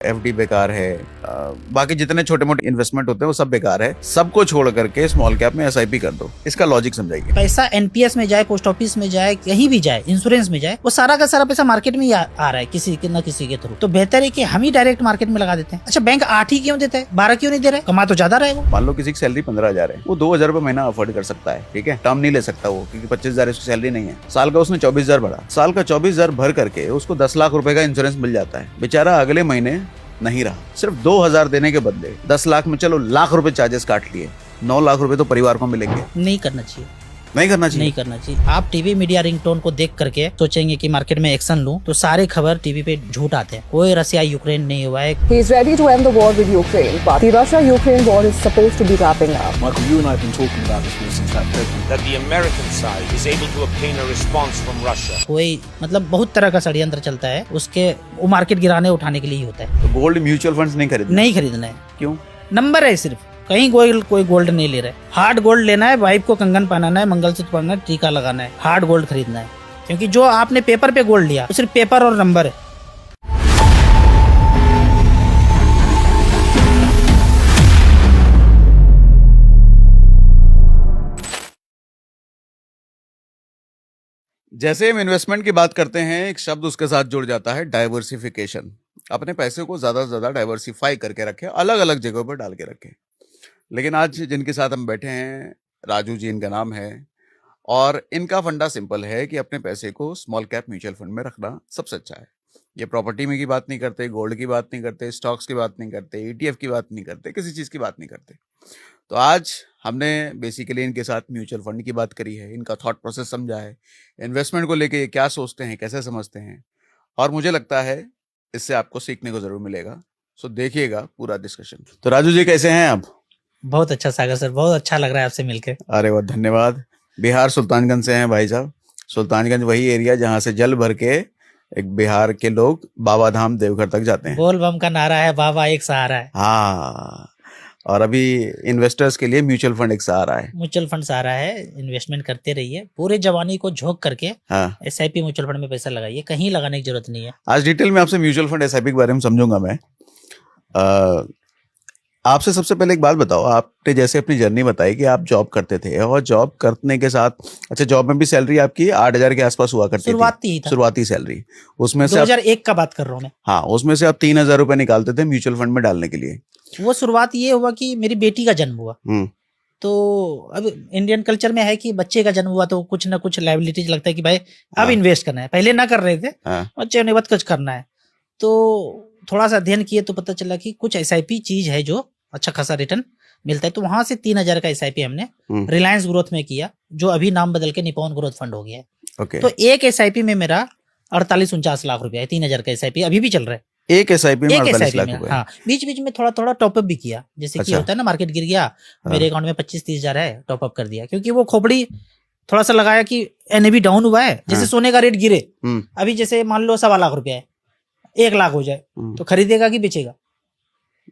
FD बेकार है, बाकी जितने छोटे मोटे इन्वेस्टमेंट होते हैं वो सब बेकार है। सबको छोड़ करके स्मॉल कैप में एसआईपी कर दो। इसका लॉजिक समझाइए। पैसा एनपीएस में जाए, पोस्ट ऑफिस में जाए, कहीं भी जाए, इंश्योरेंस में जाए, वो सारा का सारा पैसा मार्केट में ही आ रहा है किसी के न किसी के थ्रू। तो बेहतर है कि हम ही डायरेक्ट मार्केट में लगा देते हैं। अच्छा, बैंक 8 ही क्यों देता है, 12 क्यों नहीं दे रहा है? कमा तो ज्यादा रहे वो। मान लो किसी की सैलरी 15,000 है, वो 2,000 रुपए महीना अफोर्ड कर सकता है, ठीक है, टर्म नहीं ले सकता वो, क्योंकि 25,000 उसकी सैलरी नहीं है। साल का उसने 24,000 भरा, साल का 24,000 भर करके उसको 10 लाख रुपए का इंश्योरेंस मिल जाता है। बेचारा अगले महीने नहीं रहा, सिर्फ 2,000 देने के बदले 10 लाख में चलो लाख रुपए चार्जेस काट लिए, 9 लाख रुपए तो परिवार को मिलेंगे। नहीं करना चाहिए, नहीं करना चाहिए, नहीं करना चाहिए। आप टीवी मीडिया रिंगटोन को देख करके सोचेंगे कि मार्केट में एक्शन लूं, तो सारे खबर टीवी पे झूठ आते हैं। कोई रसिया यूक्रेन नहीं हुआ है। He is ready to end the war with Ukraine, but the Russia-Ukraine war is supposed to be wrapping up. Michael, you and I have been talking about this since that February. That the American side is able to obtain a response from Russia. कोई मतलब बहुत तरह का षड्यंत्र चलता है, उसके वो मार्केट गिराने उठाने के लिए ही होता है। तो गोल्ड म्यूचुअल फंड्स नहीं खरीदना, नहीं खरीदना है। क्यों? नंबर है सिर्फ, कहीं कोई गोल्ड नहीं ले रहा है। हार्ड गोल्ड लेना है, वाइफ को कंगन पहनाना है, मंगलसूत्र पहनना है, टीका लगाना है, हार्ड गोल्ड खरीदना है। क्योंकि जो आपने पेपर पे गोल्ड लिया वो सिर्फ पेपर और नंबर है। जैसे हम इन्वेस्टमेंट की बात करते हैं, एक शब्द उसके साथ जुड़ जाता है, डाइवर्सिफिकेशन। अपने पैसे को ज्यादा से ज्यादा डाइवर्सिफाई करके रखें, अलग अलग जगहों पर डाल के रखें। लेकिन आज जिनके साथ हम बैठे हैं, राजू जी इनका नाम है, और इनका फंडा सिंपल है कि अपने पैसे को स्मॉल कैप म्यूचुअल फंड में रखना सबसे अच्छा है। ये प्रॉपर्टी में की बात नहीं करते, गोल्ड की बात नहीं करते, स्टॉक्स की बात नहीं करते, ईटीएफ की बात नहीं करते, किसी चीज़ की बात नहीं करते। तो आज हमने बेसिकली इनके साथ म्यूचुअल फंड की बात करी है, इनका थॉट प्रोसेस समझा है, इन्वेस्टमेंट को लेके ये क्या सोचते हैं, कैसे समझते हैं, और मुझे लगता है इससे आपको सीखने को जरूर मिलेगा। सो देखिएगा पूरा डिस्कशन। तो राजू जी कैसे हैं आप? बहुत अच्छा सागर सर, बहुत अच्छा लग रहा है आपसे मिलकर। अरे वाह, धन्यवाद। बिहार सुल्तानगंज से हैं भाई साहब। सुल्तानगंज वही एरिया जहाँ से जल भर के एक बिहार के लोग बाबा धाम देवघर तक जाते हैं। बोल बम का नारा है, बाबा एक सहारा है। हाँ, और अभी इन्वेस्टर्स के लिए म्यूचुअल फंड एक सहारा है। म्यूचुअल फंड सहारा है, इन्वेस्टमेंट करते रहिए, पूरे जवानी को झोंक करके हाँ, एसआईपी म्यूचुअल फंड में पैसा लगाइए, कहीं लगाने की जरूरत नहीं है। आज डिटेल में आपसे म्यूचुअल फंड एसआईपी के बारे में समझूंगा मैं। आपसे सबसे पहले एक बात बताओ, आपने जैसे अपनी जर्नी बताई कि आप जॉब करते थे, और जॉब करने के साथ, अच्छा, जॉब में भी सैलरी आपकी 8,000 के आसपास हुआ करती थी, शुरुआती सैलरी। उसमें से 2001 का बात कर रहा हूँ मैं। हाँ, उसमें से आप 3,000 रुपए निकालते थे म्यूचुअल फंड में डालने के लिए। वो शुरुआत ये हुआ कि मेरी बेटी का जन्म हुआ, तो अब इंडियन कल्चर में है कि बच्चे का जन्म हुआ तो कुछ ना कुछ लायबिलिटीज लगता है कि भाई अब इन्वेस्ट करना है। पहले ना कर रहे थे, बच्चे ने बहुत कुछ करना है। तो थोड़ा सा अध्ययन किए तो पता चला कि कुछ एसआईपी चीज है जो अच्छा खासा रिटर्न मिलता है। तो वहां से 3,000 का एसआईपी हमने रिलायंस ग्रोथ में किया, जो अभी नाम बदल के निपॉन ग्रोथ फंड हो गया है। तो एक एसआईपी में मेरा 48-49 लाख रुपया है। 3,000 का एसआईपी अभी भी चल रहा है। एक एसआईपी में 48 लाख रुपए। हाँ, बीच बीच में थोड़ा थोड़ा टॉपअप भी किया, जैसे कि होता है ना, मार्केट गिर गया, मेरे अकाउंट में 25-30 हजार है, टॉपअप कर दिया। क्योंकि वो खोपड़ी थोड़ा सा लगाया कि एनएवी डाउन हुआ है, जैसे सोने का रेट गिरे, अभी जैसे मान लो 1.25 लाख रुपया है, 1 लाख हो जाए तो खरीदेगा कि बेचेगा?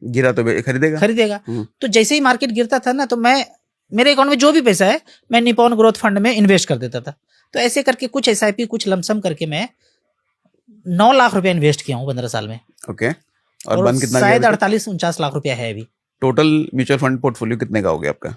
गिरा तो खरीदेगा। तो जैसे ही मार्केट गिरता था ना, तो मैं, मेरे अकाउंट में जो भी पैसा है मैं निपॉन ग्रोथ फंड में इन्वेस्ट कर देता था। तो ऐसे करके कुछ एसआईपी, कुछ लमसम करके मैं 9 लाख रुपया इन्वेस्ट किया हूँ 15 साल में। ओके। और बन कितना? शायद 48-49 लाख रुपया है अभी। टोटल म्यूचुअल फंड पोर्टफोलियो कितने का हो गया आपका?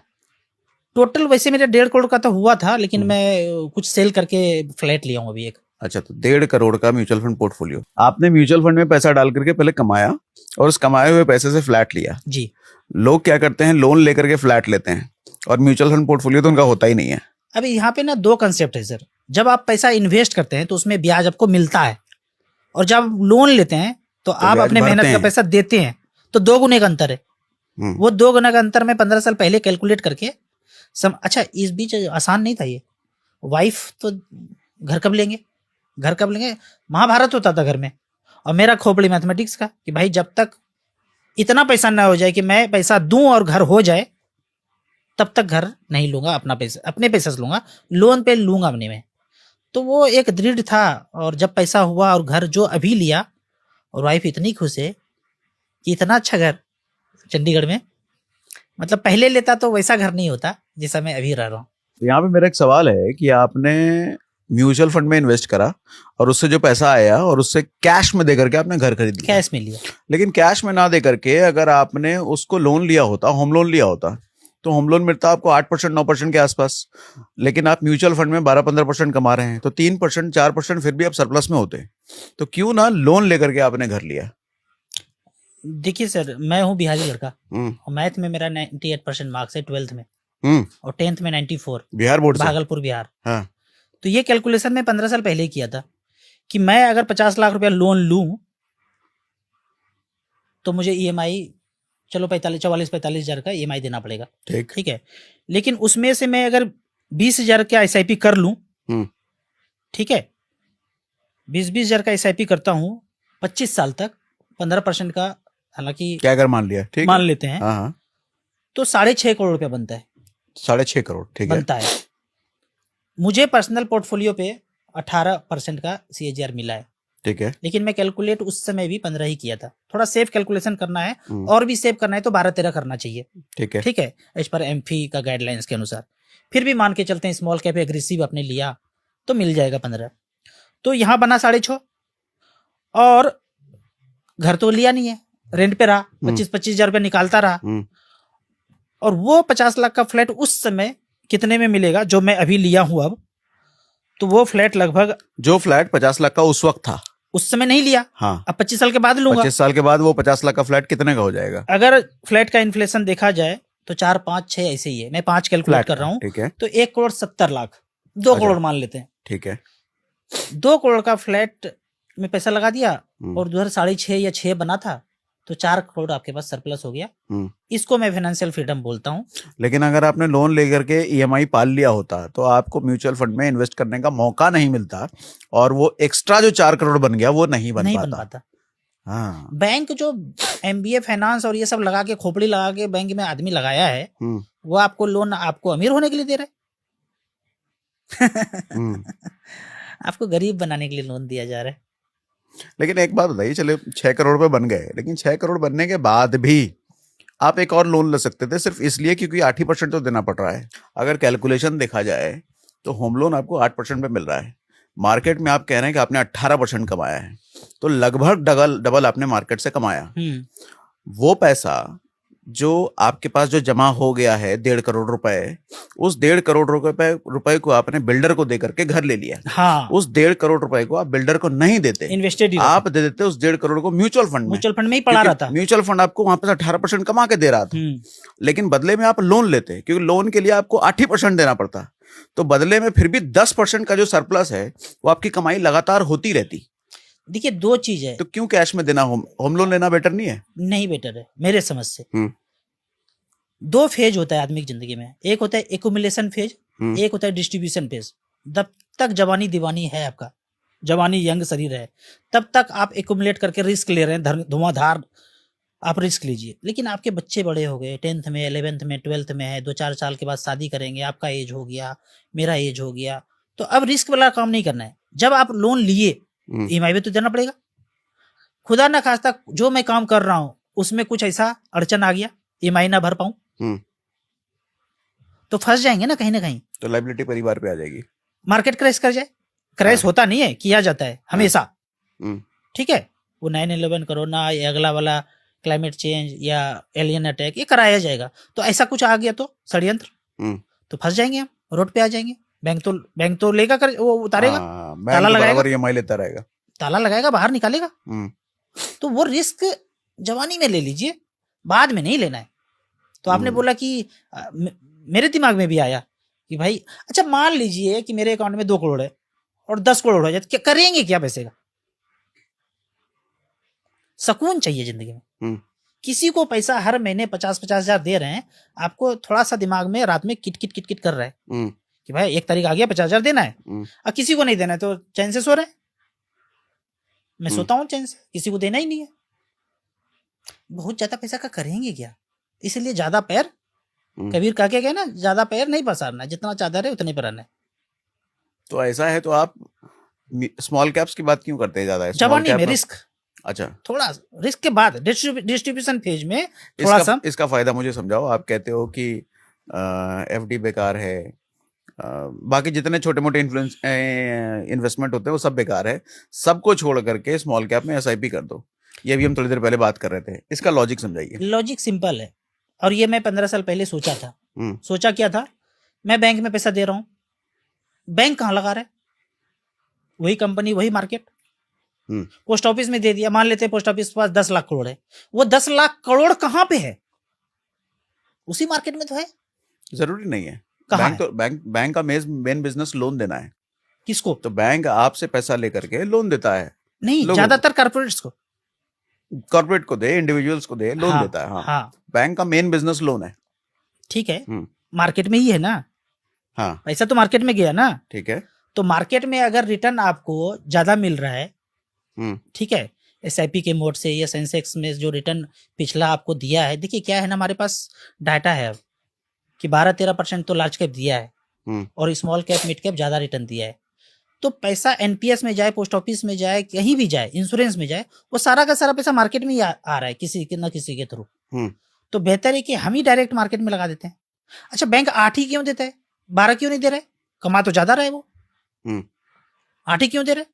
टोटल वैसे मेरा 1.5 करोड़ का तो हुआ था, लेकिन मैं कुछ सेल करके फ्लैट लिया हूँ अभी एक। अच्छा, तो 1.5 करोड़ का म्यूचुअल फंड पोर्टफोलियो आपने म्यूचुअल फंड में पैसा डाल करके पहले कमाया, और उस कमाए हुए पैसे से फ्लैट लिया जी। लोग क्या करते हैं, लोन लेकर के फ्लैट लेते हैं, और म्यूचुअल फंड पोर्टफोलियो तो उनका होता ही नहीं है। अभी यहाँ पे ना 2 कंसेप्ट है सर। जब आप पैसा इन्वेस्ट करते हैं तो उसमें ब्याज आपको मिलता है, और जब लोन लेते हैं तो आप अपने मेहनत का पैसा देते हैं, तो 2 गुने का अंतर है। वो 2 गुना का अंतर मैं 15 साल पहले कैलकुलेट करके अच्छा, इस बीच आसान नहीं था ये। वाइफ तो घर कब लेंगे, महाभारत होता था घर में, और मेरा खोपड़ी मैथमेटिक्स का कि भाई जब तक इतना पैसा ना हो जाए कि मैं पैसा दूं और घर हो जाए, तब तक घर नहीं लूंगा। अपने पैसे से लूंगा, लोन पे लूंगा अपने में। तो वो एक दृढ़ था, और जब पैसा हुआ और घर जो अभी लिया, और वाइफ इतनी खुश है कि इतना अच्छा घर चंडीगढ़ में, मतलब पहले लेता तो वैसा घर नहीं होता जैसा मैं अभी रह रहा हूँ। यहाँ पे मेरा एक सवाल है कि आपने म्यूचुअल फंड में इन्वेस्ट करा और उससे जो पैसा आया और उससे कैश में दे करके आपने घर खरीद लिया। कैश में लिया। लेकिन कैश में ना दे करके अगर आपने उसको लोन लिया होता, होम लोन लिया होता, तो होम लोन मिलता आपको 8% 9% के आसपास। लेकिन आप म्यूचुअल फंड में 12-15% कमा रहे हैं, तो 3% 4% फिर भी आप सरप्लस में होते। तो क्यों ना लोन लेकर के आपने घर लिया? देखिए सर, मैं हूँ बिहारी लड़का और मैथ में मेरा 98% मार्क्स है 12th में और 10th में 94, बिहार बोर्ड से? भागलपुर बिहार। हाँ। तो ये कैलकुलेशन मैं 15 साल पहले ही किया था कि मैं अगर 50 लाख रुपया लोन लूं तो मुझे ईएमआई चलो 44-45 हजार का ईएमआई देना पड़ेगा। ठीक है, लेकिन उसमें से मैं अगर 20,000 का एसआईपी कर लूं, ठीक है, 20-20 हजार का एसआईपी करता हूं 25 साल तक, 15% का, हालांकि क्या अगर मान लिया, ठीक मान लेते हैं, हाँ, तो 6.5 करोड़ रुपया बनता है। 6.5 करोड़, ठीक है, बनता है। मुझे पर्सनल पोर्टफोलियो पे 18% का सीएजीआर मिला है। ठीक है, लेकिन मैं कैलकुलेट उस समय भी 15 ही किया था। थोड़ा सेफ कैलकुलेशन करना है और भी सेव करना है तो 12-13 करना चाहिए। ठीक है, एज पर एमफी का गाइडलाइंस के अनुसार। फिर भी मान के चलते हैं स्मॉल कैप एग्रेसिव आपने लिया तो मिल जाएगा 15। तो यहाँ बना 6.5 और घर तो लिया नहीं है, रेंट पे रहा, 25-25 हजार रुपया निकालता रहा। और वो 50 लाख का फ्लैट उस समय कितने में मिलेगा जो मैं अभी लिया हूं अब, तो वो फ्लैट लगभग, जो फ्लैट 50 लाख का उस वक्त था, उस समय नहीं लिया, हाँ, अब 25 साल के बाद लूंगा। 25 साल के बाद वो 50 लाख का फ्लैट कितने का हो जाएगा? अगर फ्लैट का इन्फ्लेशन देखा जाए तो 4, 5, 6 ऐसे ही है, मैं 5 कैलकुलेट कर रहा हूँ। ठीक है, तो 1,70,00,000, 2 करोड़ मान लेते हैं। ठीक है, 2 करोड़ का फ्लैट में पैसा लगा दिया और उधर 6.5 या 6 बना था, तो 4 करोड़ आपके पास सरप्लस हो गया। इसको मैं फाइनेंशियल फ्रीडम बोलता हूँ। लेकिन अगर आपने लोन लेकर के ईएमआई पाल लिया होता तो आपको म्यूचुअल फंड में इन्वेस्ट करने का मौका नहीं मिलता और वो एक्स्ट्रा जो 4 करोड़ बन गया वो नहीं बन पाता। हाँ, बैंक जो एमबीए फाइनेंस और ये सब लगा के, खोपड़ी लगा के बैंक में आदमी लगाया है, वो आपको लोन आपको अमीर होने के लिए दे रहा है। आपको गरीब बनाने के लिए लोन दिया जा रहा है। लेकिन एक बात बताइए, चले 6 करोड़ रुपए बन गए, लेकिन 6 करोड़ बनने के बाद भी आप एक और लोन ले सकते थे, सिर्फ इसलिए क्योंकि 8% तो देना पड़ रहा है। अगर कैलकुलेशन देखा जाए तो होम लोन आपको 8% पे मिल रहा है, मार्केट में आप कह रहे हैं कि आपने 18% कमाया है, तो लगभग डबल आपने मार्केट से कमाया। वो पैसा जो आपके पास जो जमा हो गया है 1.5 करोड़ रुपए, उस 1.5 करोड़ रुपए को आपने बिल्डर को दे करके घर ले लिया। हाँ, उस 1.5 करोड़ रुपए को आप बिल्डर को नहीं देते, इन्वेस्टेड आप दे देते उस 1.5 करोड़ को म्यूचुअल फंड में ही पड़ा रहा था। म्यूचुअल फंड आपको वहां पर 18% कमा के दे रहा था, लेकिन बदले में आप लोन लेते, क्योंकि लोन के लिए आपको 8% देना पड़ता, तो बदले में फिर भी 10% का जो सरप्लस है वो आपकी कमाई लगातार होती रहती। देखिए, 2 चीज है, तो क्यों कैश में देना? होम लोन लेना बेटर नहीं है? नहीं बेटर है मेरे समझ से। 2 फेज होता है आदमी की जिंदगी में, एक होता है एक्यूमुलेशन फेज, एक होता है डिस्ट्रीब्यूशन फेज। जब तक जवानी दीवानी है, आपका जवानी यंग शरीर है, तब तक आप एक्यूमुलेट करके रिस्क ले रहे हैं, धुआंधार आप रिस्क लीजिए। लेकिन आपके बच्चे बड़े हो गए, 10th में, 11th में, 12th में है, 2-4 साल के बाद शादी करेंगे, आपका एज हो गया, मेरा एज हो गया, तो अब रिस्क वाला काम नहीं करना है। जब आप लोन लिए, ईएमआई भी तो देना पड़ेगा। खुदा ना खास्ता जो मैं काम कर रहा हूं उसमें कुछ ऐसा अड़चन आ गया, ईएमआई ना भर पाऊं, तो फंस जाएंगे ना कहीं, तो लायबिलिटी परिवार पे आ जाएगी। मार्केट क्रैश कर जाए, क्रैश होता नहीं है, किया जाता है हमेशा। ठीक है, वो 9/11 कोरोना या अगला वाला क्लाइमेट चेंज या एलियन अटैक, ये कराया जाएगा। तो ऐसा कुछ आ गया तो षड्यंत्र, तो फंस जाएंगे हम, रोड पे आ जाएंगे। बैंक तो लेगा कर, वो उतारेगा, ताला लगाएगा, ईएमआई लेता रहेगा, ताला लगाएगा, बाहर निकालेगा। तो वो रिस्क जवानी में ले लीजिए, बाद में नहीं लेना है। तो आपने बोला कि मेरे दिमाग में भी आया कि भाई, अच्छा मान लीजिए कि मेरे अकाउंट में 2 करोड़ है और 10 करोड़ हो जाए, क्या करेंगे? क्या पैसे का सुकून चाहिए जिंदगी में। किसी को पैसा हर महीने 50-50 हजार दे रहे हैं, आपको थोड़ा सा दिमाग में रात में किट कर रहा है कि भाई 1 तारीख आ गया, 50 हजार देना है। अब किसी को नहीं देना है तो चैन से सो रहे हैं। मैं सोता हूँ चैन से, किसी को देना ही नहीं है। बहुत ज्यादा पैसा का करेंगे क्या? इसलिए ज्यादा पैर, कबीर का के ना, ज्यादा पैर नहीं पसारना, जितना चादर है उतने पर रहना है। तो ऐसा है तो आप स्मॉल कैप्स की बात क्यों करते हैं ज्यादा? जवानी में रिस्क, अच्छा थोड़ा रिस्क के बाद डिस्ट्रीब्यूशन फेज में थोड़ा सा। इसका फायदा मुझे समझाओ। आप कहते हो कि एफडी बेकार है, बाकी जितने छोटे मोटे इन्वेस्टमेंट होते हैं वो सब बेकार है, सबको छोड़ करके स्मॉल कैप में एसआईपी कर दो। ये भी हम थोड़ी देर पहले बात कर रहे थे, इसका लॉजिक समझाइए। लॉजिक सिंपल है, और ये मैं 15 साल पहले सोचा था। सोचा क्या था, मैं बैंक में पैसा दे रहा हूं, बैंक कहाँ लगा रहा है, वही कंपनी वही मार्केट। पोस्ट ऑफिस में दे दिया, मान लेते हैं पोस्ट ऑफिस के पास 10 लाख करोड़ है, वो 10 लाख करोड़ कहाँ पे है, उसी मार्केट में तो है। जरूरी नहीं है, कहाँ बैंक तो बैंक का मेन बिजनेस लोन देना है। किसको? तो बैंक आपसे पैसा लेकर के लोन देता है। नहीं, ज्यादातर कॉर्पोरेट्स को, कॉर्पोरेट को दे, इंडिविजुअल्स को दे, लोन देता है। हाँ। बैंक का मेन बिजनेस लोन है। ठीक है, मार्केट में ही है ना। हाँ, पैसा तो मार्केट में गया ना। ठीक है। तो मार्केट में अगर रिटर्न आपको ज्यादा मिल रहा है, ठीक है, एसआईपी के मोड से या सेंसेक्स में जो रिटर्न पिछला आपको दिया है, देखिए क्या है ना, हमारे पास डाटा है अब कि 12-13% तो लार्ज कैप दिया है और स्मॉल कैप मिड कैप ज्यादा रिटर्न दिया है। तो पैसा एनपीएस में जाए, पोस्ट ऑफिस में जाए, कहीं भी जाए, इंश्योरेंस में जाए, वो सारा का सारा पैसा मार्केट में ही आ रहा है किसी के ना किसी के थ्रू। तो बेहतर है कि हम ही डायरेक्ट मार्केट में लगा देते हैं। अच्छा, बैंक 8 ही क्यों देता है, 12 क्यों नहीं दे रहे? कमा तो ज्यादा रहे वो, 8 ही क्यों दे रहे?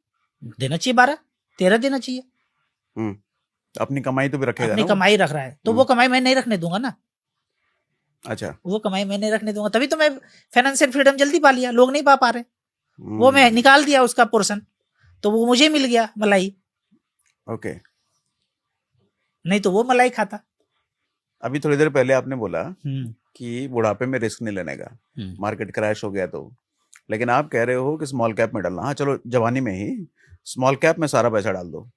देना चाहिए 12-13 देना चाहिए। अपनी कमाई तो भी रखेगा, अपनी कमाई रख रहा है तो वो कमाई मैं नहीं रखने दूंगा ना। अच्छा, वो कमाई मैं नहीं रखने दूंगा, तभी तो मैं फाइनेंशियल फ्रीडम जल्दी पा लिया, लोग नहीं पा रहे। वो मैं निकाल दिया उसका पोर्शन, तो वो मुझे मिल गया मलाई। ओके, नहीं तो वो मलाई खाता। अभी थोड़ी देर पहले आपने बोला कि बुढ़ापे में रिस्क नहीं लेने का, मार्केट क्रैश हो गया तो, लेकिन आप कह रहे हो कि स्मॉल कैप में डालना। हाँ चलो, जवानी में ही स्मॉल कैप में सारा पैसा डाल दो,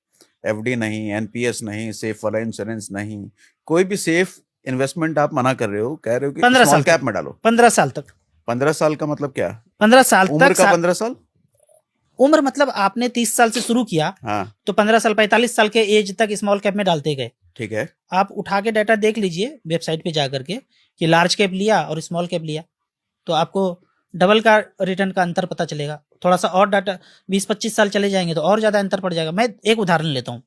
एफडी नहीं, एनपीएस नहीं, सेफ वाला इंश्योरेंस नहीं, कोई भी सेफ इन्वेस्टमेंट आप मना कर रहे हो, कह रहे हो कि स्मॉल कैप में डालो। 15 साल तक। 15 साल का मतलब क्या? 15 साल उम्र तक का 15 साल? उम्र मतलब आपने 30 साल से शुरू किया, हाँ, तो 15 साल 45 साल के एज तक स्मॉल कैप में डालते गए। ठीक है। आप उठा के डाटा देख लीजिए वेबसाइट पे जाकर के कि लार्ज कैप लिया और स्मॉल कैप लिया, तो आपको डबल का रिटर्न का अंतर पता चलेगा। थोड़ा सा और डाटा 20-25 साल चले जाएंगे तो और ज्यादा अंतर पड़ जाएगा। मैं एक उदाहरण लेता हूँ,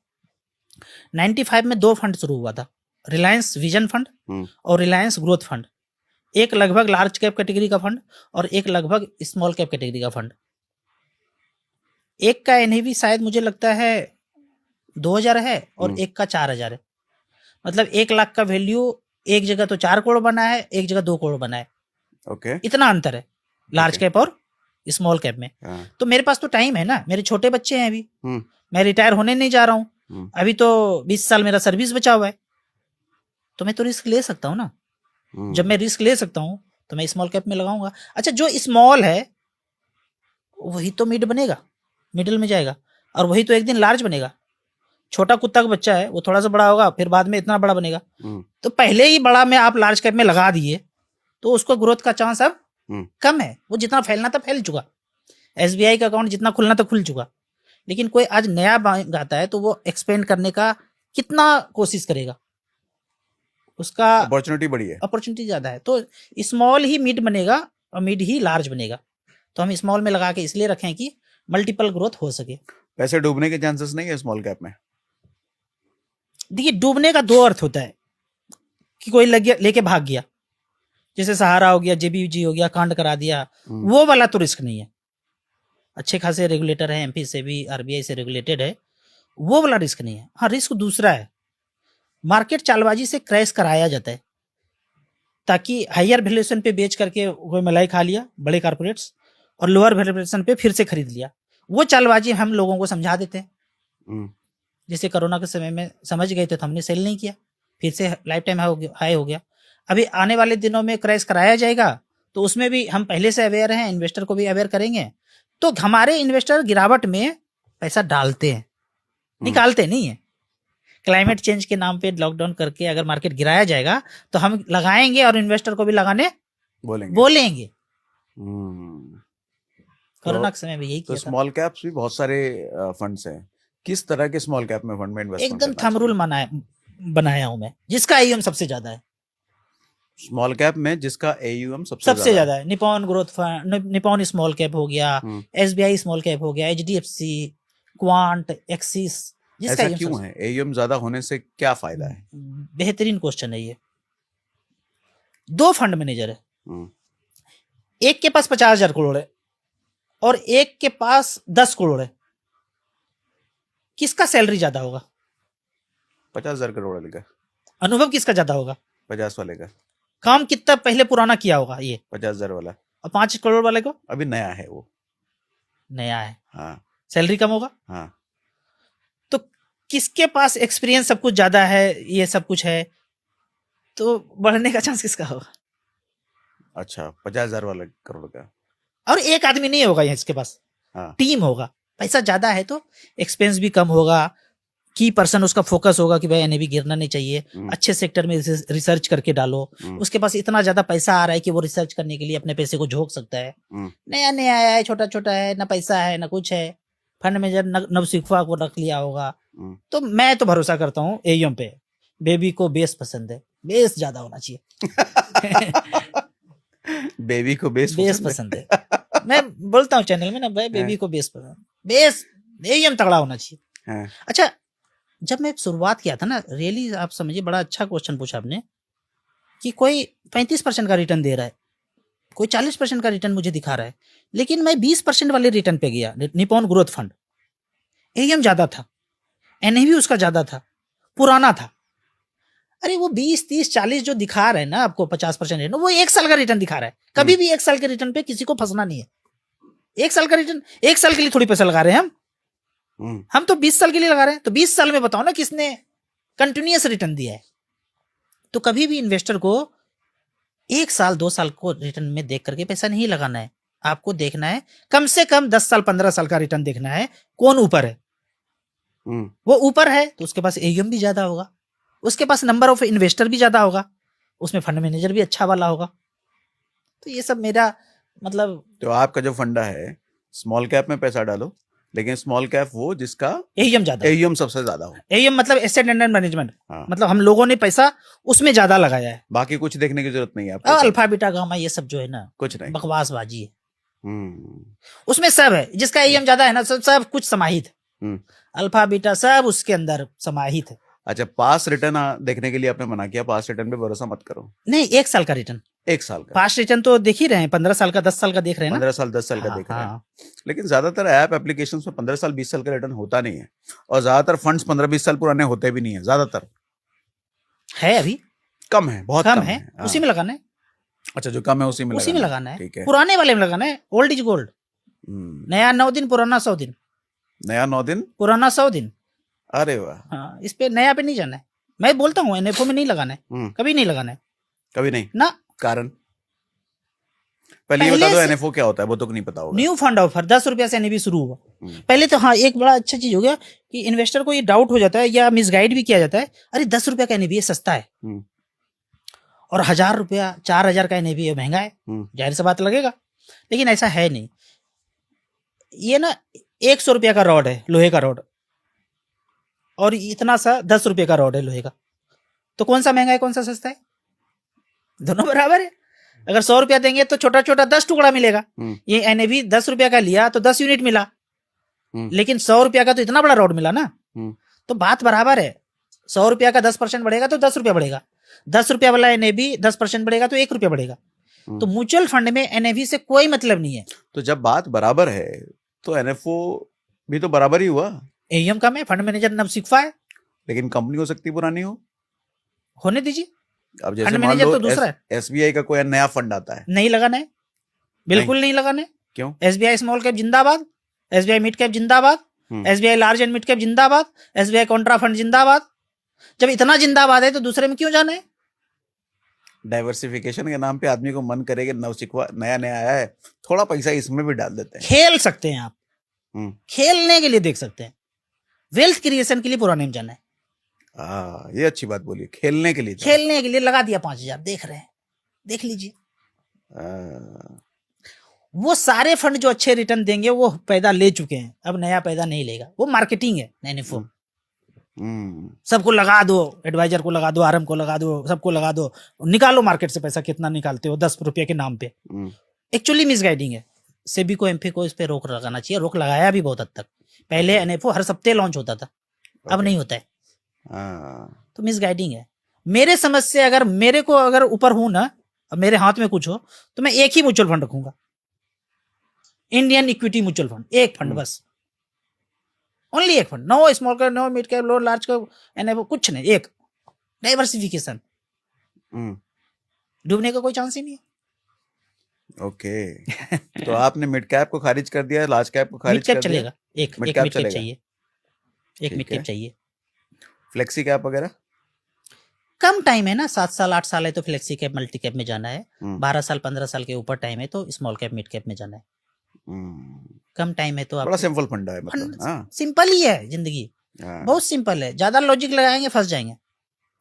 95 में 2 फंड शुरू हुआ था, रिलायंस विजन फंड और रिलायंस ग्रोथ फंड। एक लगभग लार्ज कैप कैटेगरी का फंड और एक लगभग स्मॉल कैप कैटेगरी का फंड। एक का एनएवी शायद मुझे लगता है 2000 है और एक का 4000 है। मतलब 1 लाख का वैल्यू एक जगह तो 4 करोड़ बना है, एक जगह 2 करोड़ बना है। ओके, इतना अंतर है लार्ज कैप और स्मॉल कैप में। तो मेरे पास तो टाइम है ना, मेरे छोटे बच्चे हैं अभी, मैं रिटायर होने नहीं जा रहा हूँ, अभी तो 20 साल मेरा सर्विस बचा हुआ है, तो मैं तो रिस्क ले सकता हूँ ना। जब मैं रिस्क ले सकता हूँ तो मैं स्मॉल कैप में लगाऊंगा। अच्छा, जो स्मॉल है वही तो मिड बनेगा, मिडिल में जाएगा, और वही तो एक दिन लार्ज बनेगा। छोटा कुत्ता का बच्चा है, वो थोड़ा सा बड़ा होगा, फिर बाद में इतना बड़ा बनेगा। तो पहले ही बड़ा में आप लार्ज कैप में लगा दिए तो उसको ग्रोथ का चांस अब कम है। वो जितना फैलना था फैल चुका, एसबीआई का अकाउंट जितना खुलना था खुल चुका। लेकिन कोई आज नया बैंक आता है तो वो एक्सपेंड करने का कितना कोशिश करेगा, उसका अपॉर्चुनिटी ज्यादा है। तो स्मॉल ही मिड बनेगा और मिड ही लार्ज बनेगा। तो हम स्मॉल में लगा के इसलिए रखें कि मल्टीपल ग्रोथ हो सके। पैसे डूबने के चांसेस नहीं है स्मॉल कैप में? देखिए, डूबने का 2 अर्थ होता है कि कोई लेके भाग गया, जैसे सहारा हो गया, जेबीजी हो गया, कांड करा दिया, वो वाला तो रिस्क नहीं है। अच्छे खासे रेगुलेटर है, एमपी से भी, आरबीआई से रेगुलेटेड है, वो वाला रिस्क नहीं है। हाँ, रिस्क दूसरा है, मार्केट चालबाजी से क्रैश कराया जाता है ताकि हायर वैल्यूएशन पे बेच करके कोई मलाई खा लिया बड़े कारपोरेट्स, और लोअर वैल्यूएशन पे फिर से खरीद लिया। वो चालबाजी हम लोगों को समझा देते हैं। जैसे कोरोना के समय में समझ गए थे तो हमने सेल नहीं किया, फिर से लाइफ टाइम हाई हो गया। अभी आने वाले दिनों में क्रैश कराया जाएगा तो उसमें भी हम पहले से अवेयर हैं, इन्वेस्टर को भी अवेयर करेंगे। तो हमारे इन्वेस्टर गिरावट में पैसा डालते हैं, निकालते नहीं है। क्लाइमेट चेंज के नाम पे लॉकडाउन करके अगर मार्केट गिराया जाएगा तो हम लगाएंगे और इन्वेस्टर को भी लगाने बोलेंगे। कोरोना के समय में यही किया था। स्मॉल कैप्स भी बहुत सारे फंड्स हैं। किस तरह के स्मॉल कैप में फंड में इन्वेस्टमेंट? एकदम थंब रूल बनाया हूं मैं, जिसका AUM सबसे ज्यादा है। स्मॉल कैप में जिसका AUM सबसे ज्यादा है, Nippon growth fund, Nippon small cap हो गया, SBI स्मॉल कैप हो गया, HDFC, क्वांट, एक्सिस। ऐसा क्यों है? AUM ज्यादा होने से क्या फायदा है? बेहतरीन क्वेश्चन है ये। 2 फंड मैनेजर है, एक के पास 50,000 करोड़ है और एक के पास 10 करोड़ है, किसका सैलरी ज्यादा होगा? 50,000 करोड़ वाले का, अनुभव किसका ज्यादा होगा? 50 वाले का, काम कितना पहले पुराना किया होगा ये? 50,000 वाला और 5 करोड़ वाले को अभी नया है वो। नया है, हाँ सैलरी कम होगा। हाँ। तो किसके पास एक्सपीरियंस सब कुछ ज्यादा है, ये सब कुछ है, तो बढ़ने का चांस किसका होगा? अच्छा, 50,000 वाला करोड़ का। और एक आदमी नहीं होगा यहाँ इसके पास, हाँ। टीम होगा। पैसा ज्यादा है तो एक्सपेंस भी कम होगा, की पर्सन उसका फोकस होगा कि भाई एनएवी गिरना नहीं चाहिए, अच्छे सेक्टर में रिसर्च करके डालो। उसके पास इतना ज्यादा पैसा आ रहा है कि वो रिसर्च करने के लिए अपने पैसे को झोंक सकता है। नया नया आया है, छोटा छोटा है, ना पैसा है ना कुछ है, फंड मैनेजर नवसिखवा को रख लिया होगा। तो मैं तो भरोसा करता हूँ एयूएम पे। बेबी को बेस पसंद है, बेस ज्यादा होना चाहिए। बेबी को बेस पसंद है। मैं बोलता हूँ चैनल में ना भाई, बेबी को बेस पसंद, बेस एयूएम तगड़ा होना चाहिए। अच्छा, जब मैं शुरुआत किया था ना, रियली आप समझिए, बड़ा अच्छा क्वेश्चन पूछा आपने कि कोई 35% का रिटर्न दे रहा है, कोई 40% का रिटर्न मुझे दिखा रहा है, लेकिन मैं 20% वाले रिटर्न पे गया, निप्पॉन ग्रोथ फंड। एयूएम ज्यादा था, एनएवी उसका ज्यादा था, पुराना था। अरे वो 20, 30, 40 जो दिखा रहे हैं ना आपको 50% रिटर्न, वो 1 साल का रिटर्न दिखा रहा है। कभी भी 1 साल के रिटर्न पे किसी को फंसना नहीं है। 1 साल का रिटर्न, 1 साल के लिए थोड़ी पैसा लगा रहे हैं हम तो 20 साल के लिए लगा रहे हैं। तो 20 साल में बताओ ना किसने कंटिन्यूअस रिटर्न दिया है। तो कभी भी इन्वेस्टर को 1 साल 2 साल को रिटर्न में देख करके पैसा नहीं लगाना है। आपको देखना है कम से कम 10 साल 15 साल का रिटर्न देखना है, कौन ऊपर है। वो ऊपर है तो उसके पास एयूएम भी ज्यादा होगा, उसके पास नंबर ऑफ इन्वेस्टर भी ज्यादा होगा, उसमें फंड मैनेजर भी अच्छा वाला होगा। तो ये सब मेरा मतलब। तो आपका जो फंडा है, स्मॉल कैप में पैसा डालो, लेकिन स्मॉल कैप वो जिसका एयूएम ज्यादा, एयूएम सबसे ज्यादा हो। एयूएम मतलब एसेट अंडर मैनेजमेंट। मतलब हम लोगों ने पैसा उसमें ज्यादा लगाया है, बाकी कुछ देखने की जरूरत नहीं है आपको। अल्फा बीटा गामा ये सब जो है ना, कुछ नहीं, बकवासबाजी है। उसमें सब है, जिसका एयूएम ज्यादा है ना, सब कुछ समाहित है। अल्फा बीटा सब उसके अंदर समाहित है। अच्छा, पास रिटर्न देखने के लिए आपने मना किया, पास रिटर्न पे भरोसा मत करो। नहीं, 1 साल का रिटर्न, 1 साल का। पास रिटर्न तो देख ही रहे हैं, 15 साल का 10 साल का देख रहे हैं ना। 15 साल 10 साल का देख रहे हैं, लेकिन ज्यादातर ऐप एप्लीकेशंस में 15 साल 20 साल का रिटर्न होता नहीं है, और ज्यादातर फंड्स 15-20 साल पुराने होते भी नहीं है। ज्यादातर है, अभी कम है, बहुत कम है। उसी में लगाना है। अच्छा, जो कम है उसी में लगाना है। पुराने वाले में लगाना है। Old is gold. नया 9 दिन, पुराना 100 दिन। नया 9 दिन, पुराना 100 दिन। अरे वाह। हाँ, इस पे नया पे नहीं जाना है। मैं बोलता हूँ एनएफओ में नहीं लगाना है, कभी नहीं लगाना है, कभी नहीं ना। कारण पहले ये बता दो, एनएफओ क्या होता है, वो तो नहीं पता होगा। न्यू फंड ऑफर 10 रुपया से एनएवी शुरू हुआ। पहले तो हाँ, एक बड़ा अच्छा चीज हो गया कि इन्वेस्टर को ये डाउट हो जाता है या मिसगाइड भी किया जाता है, अरे 10 रुपया का एनएवी सस्ता है और 1000 रुपया 4000 का एनएवी महंगा है, जाहिर सी बात लगेगा। लेकिन ऐसा है नहीं। ये ना 100 रुपया का रॉड है, लोहे का रॉड, और इतना सा 10 रुपये का रॉड है लोहे का। तो कौन सा महंगा है, कौन सा सस्ता है? दोनों बराबर है। अगर 100 रुपया देंगे तो छोटा छोटा 10 टुकड़ा मिलेगा। ये एनएवी 10 रुपया का लिया तो 10 यूनिट मिला, लेकिन 100 रुपया का तो इतना बड़ा रॉड मिला ना। तो बात बराबर है। 100 रुपया का 10% बढ़ेगा तो 10 रुपया बढ़ेगा, 10 रुपया वाला एनएवी 10% बढ़ेगा तो 1 रुपया बढ़ेगा। तो म्यूचुअल फंड में एनएवी से कोई मतलब नहीं है। तो जब बात बराबर है तो एनएफओ भी तो बराबर ही हुआ। एयूएम कम है, फंड मैनेजर नवसिखवा है, लेकिन कंपनी हो सकती पुरानी हो, होने दीजिए। अब जैसे मान लो तो दूसरा है, एसबीआई का कोई नया फंड आता है, नहीं लगाना है, बिल्कुल नहीं लगाना है। क्यों? एसबीआई स्मॉल कैप जिंदाबाद, एसबीआई मिड कैप जिंदाबाद, SBI large and mid cap जिंदाबाद, एसबीआई कॉन्ट्रा फंड जिंदाबाद। जब इतना जिंदाबाद है तो दूसरे में क्यों जाना है? डाइवर्सिफिकेशन के नाम पे आदमी को मन करेगा, नवसिखवा नया नया आया है, थोड़ा पैसा इसमें भी डाल देते हैं। खेल सकते हैं आप, खेलने के लिए देख सकते हैं, वेल्थ क्रिएशन के लिए पुराने में जाना है। ये अच्छी बात बोली, खेलने के लिए। खेलने के लिए लगा दिया 5000, देख रहे हैं, देख लीजिए। वो सारे फंड जो अच्छे रिटर्न देंगे वो पैदा ले चुके हैं, अब नया पैदा नहीं लेगा। वो मार्केटिंग है एनएफओ। सबको लगा दो, एडवाइजर को लगा दो, आरएम को लगा दो, सबको लगा दो, निकालो मार्केट से पैसा। कितना निकालते हो? 10 रुपये के नाम पे। एक्चुअली मिसगाइडिंग है। सेबी को, एमपी को इस पे रोक लगाना चाहिए। रोक लगाया भी बहुत हद तक। पहले एनएफओ हर सप्ताह लॉन्च होता था, अब नहीं होता है। तो मिसगाइडिंग है। मेरे समझ से अगर मेरे को अगर ऊपर हूं ना, अब मेरे हाथ में कुछ हो तो मैं एक ही म्यूचुअल फंड रखूंगा, इंडियन इक्विटी म्यूचुअल फंड, एक फंड बस, ओनली एक fund, no small cap, no mid cap, no large cap, and कुछ नहीं, एक डाइवर्सिफिकेशन, डूबने का कोई चांस ही नहीं है। ओके तो आपने मिड कैप को खारिज कर दिया, लार्ज कैप को मिड खारिज कैप कर दिया, चलेगा, एक मिड मिड कैप कैप चलेगा, चाहिए, एक ठीक मिड कैप है। चाहिए। फ्लेक्सी कैप वगैरह कम टाइम है ना, 7 साल 8 साल है तो फ्लेक्सी कैप मल्टी कैप में जाना है, हम्म, 12 साल 15 साल के ऊपर टाइम है तो स्मॉल कैप मिड कैप में जाना है। कम टाइम है तो बड़ा आपको सिंपल फंडा है मतलब। हाँ सिंपल ही है जिंदगी, हाँ। बहुत सिंपल है, ज्यादा लॉजिक लगाएंगे फंस जाएंगे।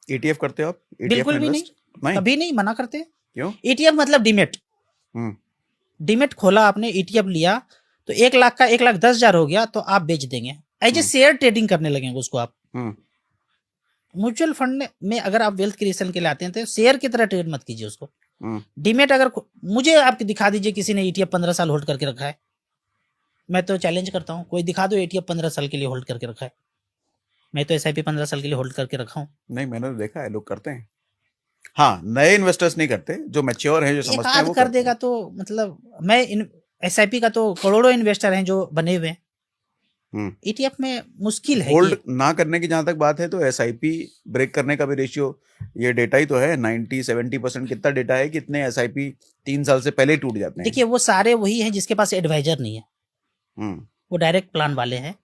ETF करते हो आप? ETF बिल्कुल में भी इन्वेस्ट? नहीं, कभी नहीं, मना करते। क्यों? ETF मतलब डीमेट, हम्म, डीमेट खोला आपने, ETF लिया तो 1 लाख का 1,10,000 हो गया तो आप बेच देंगे, एज ए शेयर ट्रेडिंग करने लगेंगे उसको आप। म्यूचुअल फंड में अगर आप वेल्थ क्रिएशन के लिए आते हैं तो शेयर की तरह ट्रेड मत कीजिए उसको। डीमेट अगर मुझे आप दिखा दीजिए किसी ने ETF 15 साल होल्ड करके रखा है, मैं तो चैलेंज करता हूँ, कोई दिखा दो ETF 15 साल के लिए होल्ड करके रखा है। मैं तो SIP 15 साल के लिए होल्ड करके रखा हूँ। नहीं मैंने तो देखा है लोग करते हैं। हाँ नए इन्वेस्टर्स नहीं करते, जो मैच्योर हैं, जो एक समझते हैं आध वो कर करते देगा हैं। तो मतलब मैं SIP का तो करोड़ों इन्वेस्टर हैं जो बने हुए हैं, ETF में मुश्किल है होल्ड ये। ना करने की जहां तक बात है तो SIP ब्रेक करने का भी रेशियो, ये डेटा ही तो है, 90-70% कितना डेटा है, कितने SIP 3 साल से पहले ही टूट जाते हैं। देखिए वो सारे वही हैं जिसके पास एडवाइजर नहीं है, वो डायरेक्ट प्लान वाले हैं,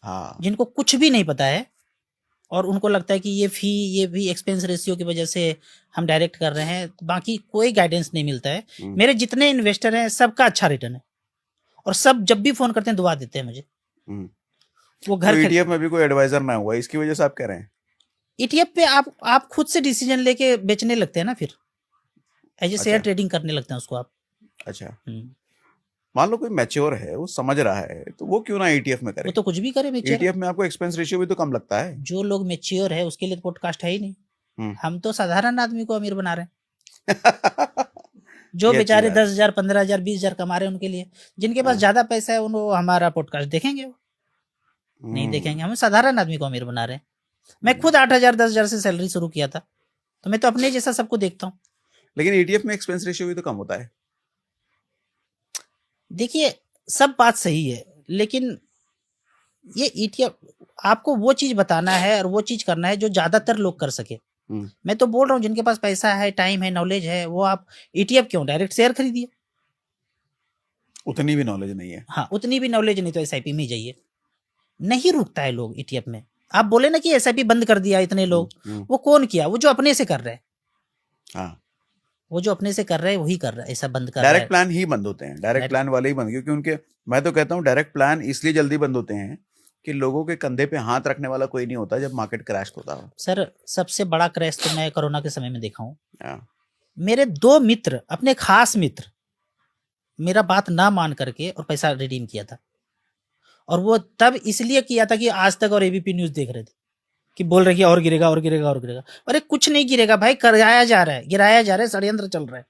हाँ जिनको कुछ भी नहीं पता है और उनको लगता है कि ये भी एक्सपेंस रेशियो की वजह से हम डायरेक्ट कर रहे हैं, बाकी कोई गाइडेंस नहीं मिलता है। मेरे जितने इन्वेस्टर हैं सबका अच्छा रिटर्न है और सब जब भी फोन करते हैं दुआ देते हैं मुझे। वो घर तो ETF में भी कोई एडवाइजर ना हुआ, इसकी वजह से आप कह रहे हैं? ETF पे आप खुद से डिसीजन लेके बेचने लगते हैं ना, फिर एज ए शेयर अच्छा। ट्रेडिंग करने लगते हैं उसको आप। अच्छा मान लो कोई मैच्योर है, वो समझ रहा है, तो वो क्यों ना ETF में करे? वो तो कुछ भी करे मैच्योर। ETF में आपको एक्सपेंस रेशियो भी तो कम लगता है। जो लोग मैच्योर है उसके लिए तो पॉडकास्ट है ही नहीं। हम तो साधारण आदमी को अमीर बना रहे हैं। जो ये अच्छी बेचारे बात है। 10,000 15,000 20,000 कमा रहे हैं उनके लिए, जिनके पास ज्यादा पैसा है उनको हमारा पॉडकास्ट देखेंगे, वो नहीं देखेंगे। हम साधारण आदमी को अमीर बना रहे हैं। मैं खुद 8,000 10,000 से सैलरी शुरू किया था, तो मैं तो अपने जैसा सबको देखता हूँ। लेकिन ETF में एक्सपेंस रेशियो भी तो कम होता है। देखिए सब बात सही है, लेकिन ये ETF आपको वो चीज बताना है और वो चीज करना है जो ज्यादातर लोग कर सके। मैं तो बोल रहा हूँ जिनके पास पैसा है, टाइम है, नॉलेज है, वो आप ETF क्यों, डायरेक्ट शेयर खरीदिए। उतनी भी नॉलेज नहीं है। हाँ उतनी भी नॉलेज नहीं तो SIP में जाइए। नहीं रुकता है लोग ETF में। आप बोले ना कि SIP बंद कर दिया इतने लोग, वो कौन किया? वो जो अपने से कर रहे हैं। हाँ वो जो अपने से कर रहे हैं वही कर रहा है, ऐसा बंद कर रहा है। डायरेक्ट प्लान ही बंद होते हैं, डायरेक्ट प्लान वाले ही बंद, क्योंकि उनके, मैं तो कहता हूँ डायरेक्ट प्लान इसलिए जल्दी बंद होते हैं कि लोगों के कंधे पे हाथ रखने वाला कोई नहीं होता जब मार्केट क्रैश होता हो। सर सबसे बड़ा क्रैश तो मैं कोरोना के समय में देखा हूँ। हाँ। मेरे 2 मित्र, अपने खास मित्र, मेरा बात ना मान करके और पैसा रिडीम किया था, और वो तब इसलिए किया था कि आज तक और ABP न्यूज देख रहे थे कि बोल रहे कि और गिरेगा और गिरेगा और गिरेगा। अरे कुछ नहीं गिरेगा भाई, कराया जा रहा है, गिराया जा रहा है, षड्यंत्र चल रहा है,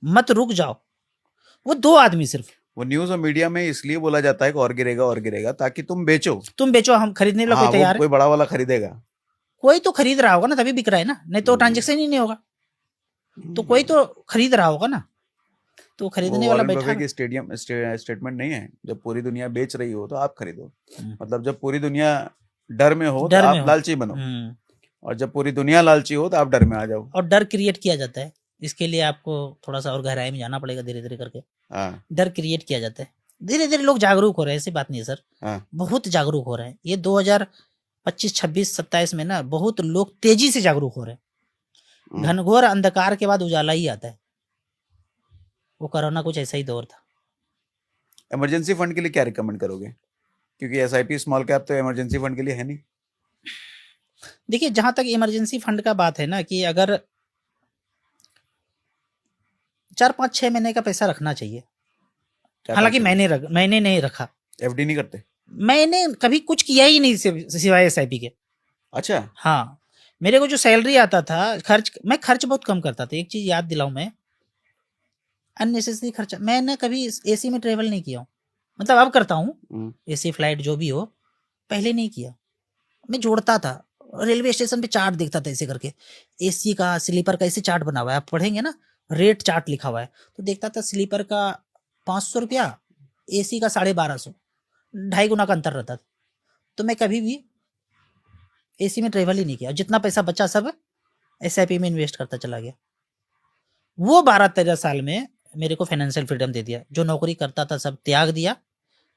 मत रुक जाओ। वो 2 आदमी सिर्फ। वो न्यूज और मीडिया में इसलिए बोला जाता है कि और गिरेगा ताकि तुम बेचो, हम खरीदने लोग हाँ, तैयार है। कोई बड़ा वाला खरीदेगा। कोई तो खरीद रहा होगा ना, तभी बिक रहा है ना, नहीं तो ट्रांजेक्शन ही नहीं होगा। तो कोई तो खरीद रहा होगा ना, तो खरीदने वाला बैठा की स्टेटमेंट नहीं है, जब पूरी दुनिया बेच रही हो तो आप खरीदो। मतलब जब पूरी दुनिया डर में हो तो आप लालची बनो, और जब पूरी दुनिया लालची हो तो आप डर में आ जाओ। और डर क्रिएट किया जाता है, इसके लिए आपको थोड़ा सा और गहराई में जाना पड़ेगा, धीरे धीरे करके। डर क्रिएट किया जाता है, धीरे धीरे लोग जागरूक हो रहे हैं, ऐसी बात नहीं है सर। बहुत जागरूक हो रहे हैं। ये 2025 26 27 में ना बहुत लोग तेजी से जागरूक हो रहे हैं। घनघोर अंधकार के बाद उजाला ही आता है। वो कोरोना कुछ ऐसा ही दौर था। इमरजेंसी फंड के लिए क्या रिकमेंड करोगे? क्योंकि SIP स्मॉल कैप तो इमरजेंसी फंड के लिए है नहीं। देखिए जहां तक इमरजेंसी फंड का बात है ना, कि अगर 4-5-6 महीने का पैसा रखना चाहिए। हालांकि मैंने नहीं रखा। FD नहीं करते? मैंने कभी कुछ किया ही नहीं सिवाय SIP के। अच्छा। हाँ मेरे को जो सैलरी आता था, मैं खर्च बहुत कम करता था। एक चीज याद दिलाऊं, मैं अननेसेसरी खर्चा, मैंने कभी AC में ट्रेवल नहीं किया हूँ। मतलब अब करता हूँ AC फ्लाइट जो भी हो, पहले नहीं किया। मैं जोड़ता था, रेलवे स्टेशन पे चार्ट देखता था ऐसे करके, AC का, स्लीपर का ऐसे चार्ट बना हुआ है, आप पढ़ेंगे ना रेट चार्ट लिखा हुआ है, तो देखता था स्लीपर का 500 रुपया, AC का 1250, 2.5 गुना का अंतर रहता था। तो मैं कभी भी AC में ट्रेवल ही नहीं किया, जितना पैसा बचा सब SIP में इन्वेस्ट करता चला गया। वो 12-13 साल में मेरे को फाइनेंशियल फ्रीडम दे दिया। जो नौकरी करता था सब त्याग दिया,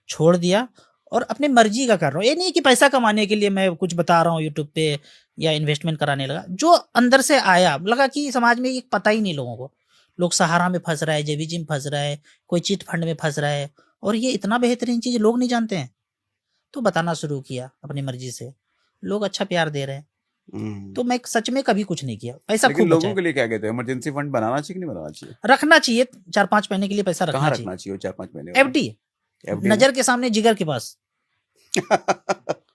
छोड़ दिया, और अपने मर्जी का कर रहा हूँ। ये नहीं कि पैसा कमाने के लिए मैं कुछ बता रहा हूँ यूट्यूब पे या इन्वेस्टमेंट कराने लगा। जो अंदर से आया, लगा कि समाज में ये पता ही नहीं लोगों को। लोग सहारा में फंस रहा है, JVG में फंस रहा है, कोई चिट फंड में फंस रहा है, और ये इतना बेहतरीन चीज लोग नहीं जानते हैं। तो बताना शुरू किया अपनी मर्जी से, लोग अच्छा प्यार दे रहे हैं। तो मैं सच में कभी कुछ नहीं किया। पैसा लेकिन खूब लोगों के लिए क्या कहते हैं, इमरजेंसी फंड बनाना चाहिए कि नहीं बनाना चाहिए? रखना चाहिए। 4-5 महीने के लिए पैसा कहाँ रखना रखना चाहिए। चाहिए 4-5 महीने? FD, नजर के सामने, जिगर के पास,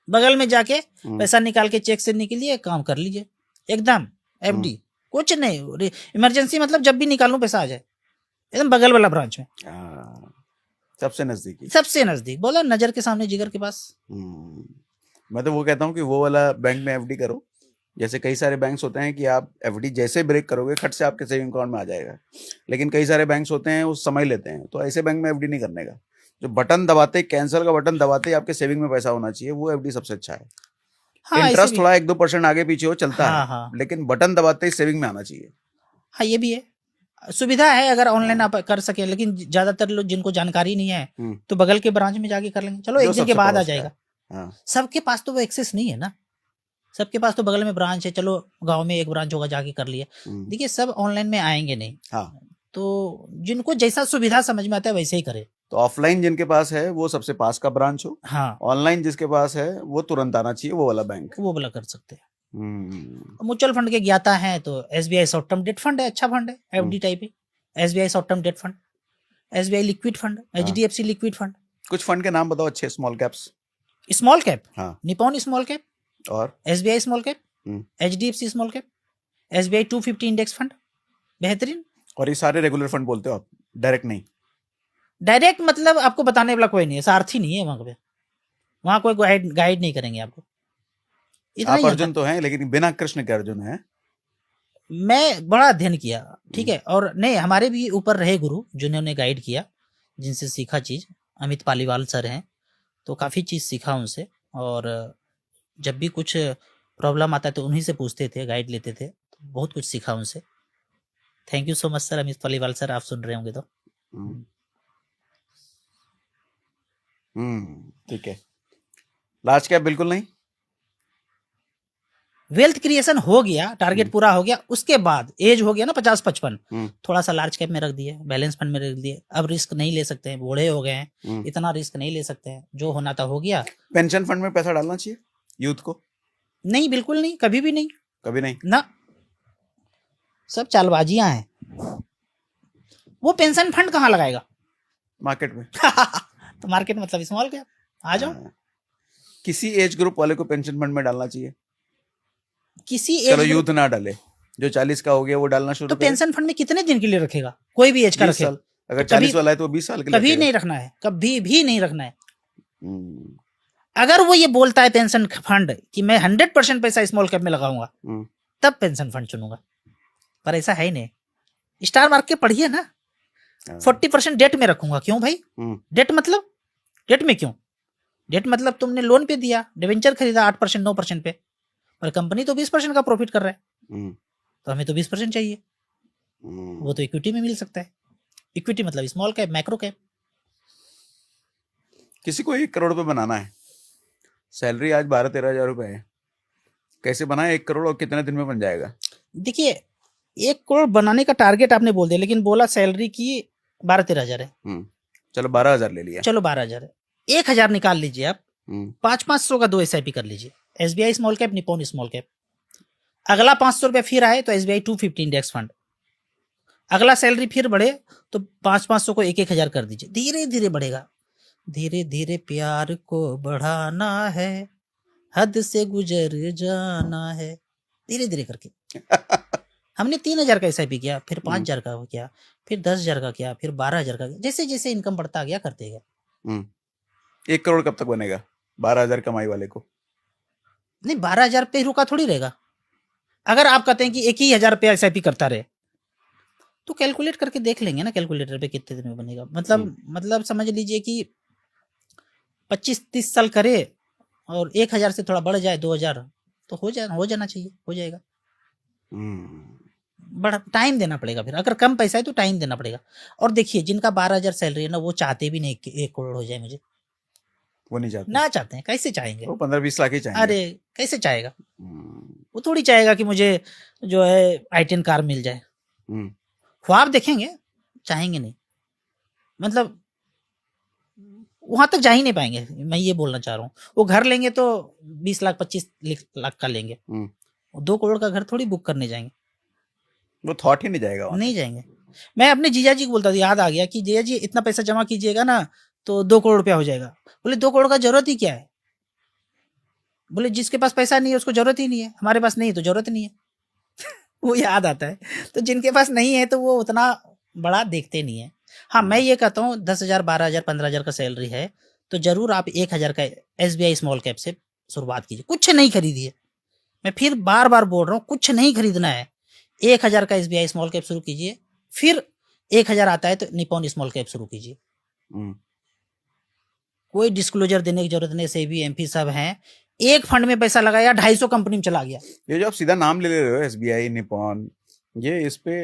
बगल में जाके पैसा निकाल के चेक से निकलिए, काम कर लीजिए एकदम। FD कुछ नहीं, इमरजेंसी मतलब जब भी निकालूं पैसा आ जाए, एकदम बगल वाला ब्रांच में, सबसे नजदीकी, सबसे नजदीक। बोला नजर के सामने, जिगर के पास। मैं तो वो कहता हूँ कि वो वाला बैंक में FD करो। जैसे कई सारे बैंक्स होते हैं कि आप FD जैसे ब्रेक करोगे खट से आपके सेविंग अकाउंट में आ जाएगा, लेकिन कई सारे बैंक्स होते हैं वो समय लेते हैं। तो ऐसे बैंक में FD नहीं करने का। जो बटन दबाते, कैंसिल का बटन दबाते ही आपके सेविंग में पैसा होना चाहिए, वो FD सबसे अच्छा है। हाँ, इंटरेस्ट थोड़ा 1-2% आगे पीछे हो चलता हाँ, है, हाँ। लेकिन बटन दबाते ही सेविंग में आना चाहिए। हाँ, ये भी है, सुविधा है अगर ऑनलाइन आप कर सके। लेकिन ज्यादातर लोग जिनको जानकारी नहीं है तो बगल के ब्रांच में जाके कर लेंगे, चलो एक दिन के बाद आ जाएगा। सबके पास तो वो एक्सेस नहीं है ना, सबके पास तो बगल में ब्रांच है, चलो गांव में एक ब्रांच होगा, जाके कर लिए। देखिए सब ऑनलाइन में आएंगे नहीं। तो जिनको जैसा सुविधा समझ में आता है वैसे ही करे। तो ऑफलाइन जिनके पास है वो सबसे पास का ब्रांच हो, हाँ, ऑनलाइन जिसके पास है वो तुरंत आना चाहिए, वो वाला बैंक, वो वाला कर सकते हैं। म्यूचुअल फंड के ज्ञाता है तो SBI short term debt fund है, अच्छा फंड है, FD टाइप है। SBI short term debt fund, SBI liquid fund, HDFC liquid fund. कुछ फंड के नाम बताओ अच्छे, स्मॉल कैप्स। स्मॉल कैप, हाँ, निपॉन स्मॉल कैप, और SBI small cap, HDFC small cap, SBI 250 index fund, बेहतरीन। और ये सारे रेगुलर फंड बोलते हो आप, डायरेक्ट नहीं? डायरेक्ट मतलब आपको बताने वाला कोई नहीं है, सारथी नहीं है वहां पे, वहां कोई गाइड नहीं करेंगे आपको। आप अर्जुन तो हैं, लेकिन बिना कृष्ण के अर्जुन है। मैं बड़ा अध्ययन किया, ठीक है, और नहीं, हमारे भी ऊपर रहे गुरु जिन्होंने गाइड किया, जिनसे सीखा चीज। अमित पालीवाल सर हैं, तो काफी चीज सीखा उनसे। और जब भी कुछ प्रॉब्लम आता है तो उन्हीं से पूछते थे, गाइड लेते थे, तो बहुत कुछ सीखा उनसे। Thank you so much sir, Amit Paliwal sir, आप सुन रहे होंगे तो। ठीक है। लार्ज कैप बिल्कुल नहीं? वेल्थ क्रिएशन हो गया, टारगेट पूरा हो गया, उसके बाद एज हो गया ना 50-55, थोड़ा सा लार्ज कैप में रख दिए, बैलेंस फंड में रख दिए। अब रिस्क नहीं ले सकते हैं, बूढ़े हो गए हैं, इतना रिस्क नहीं ले सकते हैं, जो होना था हो गया। पेंशन फंड में पैसा डालना चाहिए यूथ को? नहीं, बिल्कुल नहीं, कभी भी नहीं, कभी नहीं ना, सब चालबाजियां हैं। वो पेंशन फंड कहाँ लगाएगा? मार्केट में। तो मार्केट मतलब स्मॉल कैप, आ जाओ। किसी एज ग्रुप वाले को पेंशन फंड में डालना चाहिए? किसी चलो यूथ ना डाले, जो 40 का हो गया वो डालना शुरू तो पेंशन फंड में कितने दिन के लिए रखेगा? कोई भी एज का रखे। अगर 40 वाला है तो 20 साल के लिए कभी नहीं रखना है, कभी भी नहीं रखना है। अगर वो ये बोलता है पेंशन फंड कि मैं 100% पैसा स्मॉल कैप में लगाऊंगा, तब पेंशन फंड चुनूंगा, पर ऐसा है ही नहीं। स्टार मार्केट पढ़िए ना, 40% डेट में रखूंगा। क्यों भाई? डेट मतलब, डेट में क्यों? डेट मतलब तुमने लोन पे दिया, डिवेंचर खरीदा 8% 9% पे, पर कंपनी तो 20% का प्रॉफिट कर रहा है, तो हमें तो 20% चाहिए। वो तो इक्विटी में मिल सकता है। इक्विटी मतलब स्मॉल कैप, मैक्रो कैप। किसी को 1 करोड़ पे बनाना है, सैलरी आज 12-13 हजार रुपए है, कैसे बनाए 1 करोड़ और कितने दिन में बन जाएगा? देखिए 1 करोड़ बनाने का टारगेट आपने बोल दिया, लेकिन बोला सैलरी की 12-13 हजार है। चलो 12,000 ले लिया, चलो 12 हजार है, 1,000 निकाल लीजिए आप, 500-500 का 2 SIP कर लीजिए। SBI small cap, Nippon small cap. अगला 500 रुपया फिर आए तो SBI 250 इंडेक्स फंड। अगला सैलरी फिर बढ़े तो 500-500 को 1,000 कर दीजिए। धीरे धीरे बढ़ेगा, धीरे धीरे प्यार को बढ़ाना है, हद से गुजर जाना है, धीरे धीरे करके। हमने 3,000 का SIP किया, फिर 5,000 का किया, फिर 10,000 का किया, फिर 12,000 का किया। जैसे जैसे इनकम बढ़ता गया करते गए। 1 करोड़ कब तक बनेगा 12,000 कमाई वाले को? नहीं, 12,000 पे रुका थोड़ी रहेगा। अगर आप कहते हैं कि 1,000 रुपया SIP करता रहे, तो कैलकुलेट करके देख लेंगे ना कैलकुलेटर पे कितने दिन में बनेगा। मतलब समझ लीजिए कि 25-30 साल करे और 1000 से थोड़ा बढ़ जाए 2000 तो हो जाना चाहिए, हो जाएगा। बड़ा टाइम देना पड़ेगा फिर, अगर कम पैसा है तो टाइम देना पड़ेगा। और देखिए जिनका 12,000 सैलरी है ना, वो चाहते भी नहीं कि 1 करोड़ हो जाए मुझे, वो नहीं चाहते, ना चाहते हैं, कैसे चाहेंगे? वो 15-20 लाख ही चाहेंगे। अरे कैसे चाहेगा? वो थोड़ी चाहेगा कि मुझे जो है i10 कार मिल जाए। ख्वाब देखेंगे, चाहेंगे नहीं। मतलब वहां तक जा ही नहीं पाएंगे, मैं ये बोलना चाह रहा हूँ। वो घर लेंगे तो 20 लाख 25 लाख का लेंगे, 2 करोड़ का घर थोड़ी बुक करने जाएंगे, वो थॉट ही नहीं जाएगा वहाँ। नहीं जाएंगे। मैं अपने जीजा जी को बोलता था, याद आ गया कि जीजा जी इतना पैसा जमा कीजिएगा ना तो 2 करोड़ रुपया हो जाएगा। बोले 2 करोड़ का जरूरत ही क्या है? बोले जिसके पास पैसा नहीं है उसको जरूरत ही नहीं है, हमारे पास नहीं है तो जरूरत नहीं है। वो याद आता है। तो जिनके पास नहीं है तो वो उतना बड़ा देखते नहीं है। हाँ, मैं ये कहता हूँ 10,000 12,000 15,000 का सैलरी है तो जरूर आप 1,000 का SBI स्मॉल कैप से शुरुआत कीजिए। कुछ नहीं खरीदिए, मैं फिर बार बार बोल रहा हूँ, कुछ नहीं खरीदना है। 1,000 का SBI स्मॉल कैप शुरू कीजिए, फिर 1,000 आता है तो निपॉन स्मॉल कैप शुरू कीजिए। कोई डिस्क्लोजर देने की जरूरत नहीं। सेबी MP सब हैं, एक फंड में पैसा लगाया 250 कंपनी में चला गया। ये जो आप सीधा नाम ले रहे हो SBI निपॉन, ये इस पे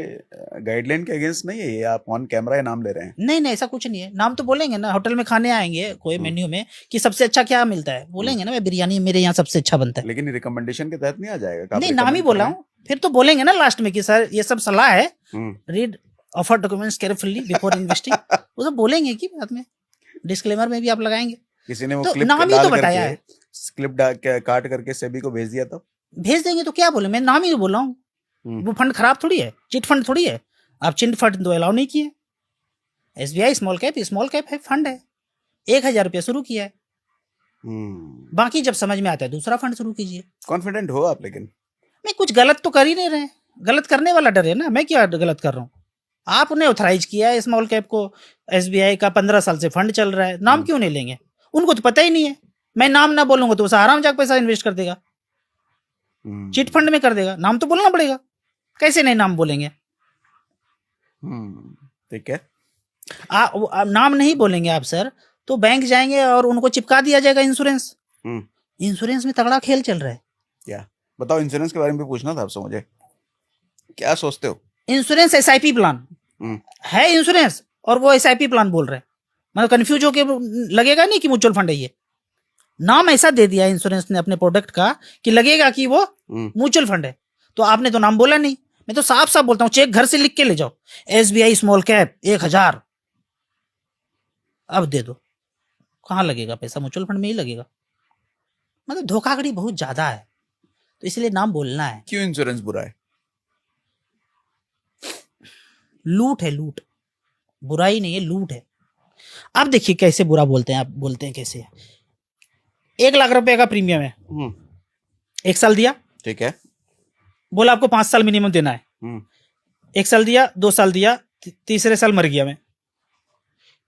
गाइडलाइन के अगेंस्ट नहीं है, ये आप ऑन कैमरा ही नाम ले रहे हैं। नहीं ऐसा कुछ नहीं है। नाम तो बोलेंगे ना, होटल में खाने आएंगे कोई मेन्यू में कि सबसे अच्छा क्या मिलता है, बोलेंगे ना मैं बिरयानी मेरे यहाँ सबसे अच्छा बनता है। लेकिन रिकमेंडेशन के तहत नहीं आ जाएगा? नहीं, नाम ही बोला हूँ। फिर तो बोलेंगे ना लास्ट में कि सर ये सब सलाह है, read offer documents carefully before investing. वो सब बोलेंगे कि बाद में डिस्क्लेमर में भी आप लगाएंगे। किसी ने वो तो क्लिप नाम ही तो बताया है, क्लिप काट करके सेबी को भेज दिया तो भेज देंगे तो क्या बोले, मैं नाम ही बोला हूँ। वो फंड खराब थोड़ी है, चिट फंड थोड़ी है। आप चिट फंड तो अलाउ नहीं किए। SBI स्मॉल कैप है, फंड है, 1,000 रुपया शुरू किया है। बाकी जब समझ में आता है दूसरा फंड शुरू कीजिए। कॉन्फिडेंट हो आप? लेकिन मैं कुछ गलत तो कर ही नहीं रहे, गलत करने वाला डर है ना, मैं क्या गलत कर रहा हूँ? आपने ऑथराइज किया है स्मॉल कैप को, SBI का 15 साल से फंड चल रहा है, नाम क्यों नहीं लेंगे? उनको तो पता ही नहीं है। मैं नाम ना बोलूंगा तो आराम जाकर पैसा इन्वेस्ट कर देगा, चिट फंड में कर देगा। नाम तो बोलना पड़ेगा, कैसे नहीं नाम बोलेंगे? ठीक है, नाम नहीं बोलेंगे आप सर तो बैंक जाएंगे और उनको चिपका दिया जाएगा इंश्योरेंस। इंश्योरेंस में तगड़ा खेल चल रहा है। क्या बताओ, इंश्योरेंस के बारे में भी पूछना था आपसे मुझे, क्या सोचते हो? इंश्योरेंस SIP प्लान है इंश्योरेंस, और वो SIP प्लान बोल रहे हैं। मतलब कंफ्यूज होके लगेगा नहीं कि म्यूचुअल फंड है। ये नाम ऐसा दे दिया इंश्योरेंस ने अपने प्रोडक्ट का कि लगेगा कि वो म्यूचुअल फंड है। तो आपने तो नाम बोला नहीं। मैं तो साफ साफ बोलता हूँ, चेक घर से लिख के ले जाओ, SBI स्मॉल कैप 1,000 अब दे दो। कहाँ लगेगा पैसा? म्यूचुअल फंड में ही लगेगा। मतलब धोखाधड़ी बहुत ज्यादा है, तो इसलिए नाम बोलना है। क्यों इंश्योरेंस बुरा है? लूट है, लूट, बुराई नहीं है, लूट है। अब देखिए कैसे बुरा बोलते हैं, आप बोलते हैं कैसे। 1 लाख रुपए का प्रीमियम है, 1 साल दिया, ठीक है, बोला आपको 5 साल मिनिमम देना है। 1 साल दिया, 2 साल दिया, तीसरे साल मर गया मैं,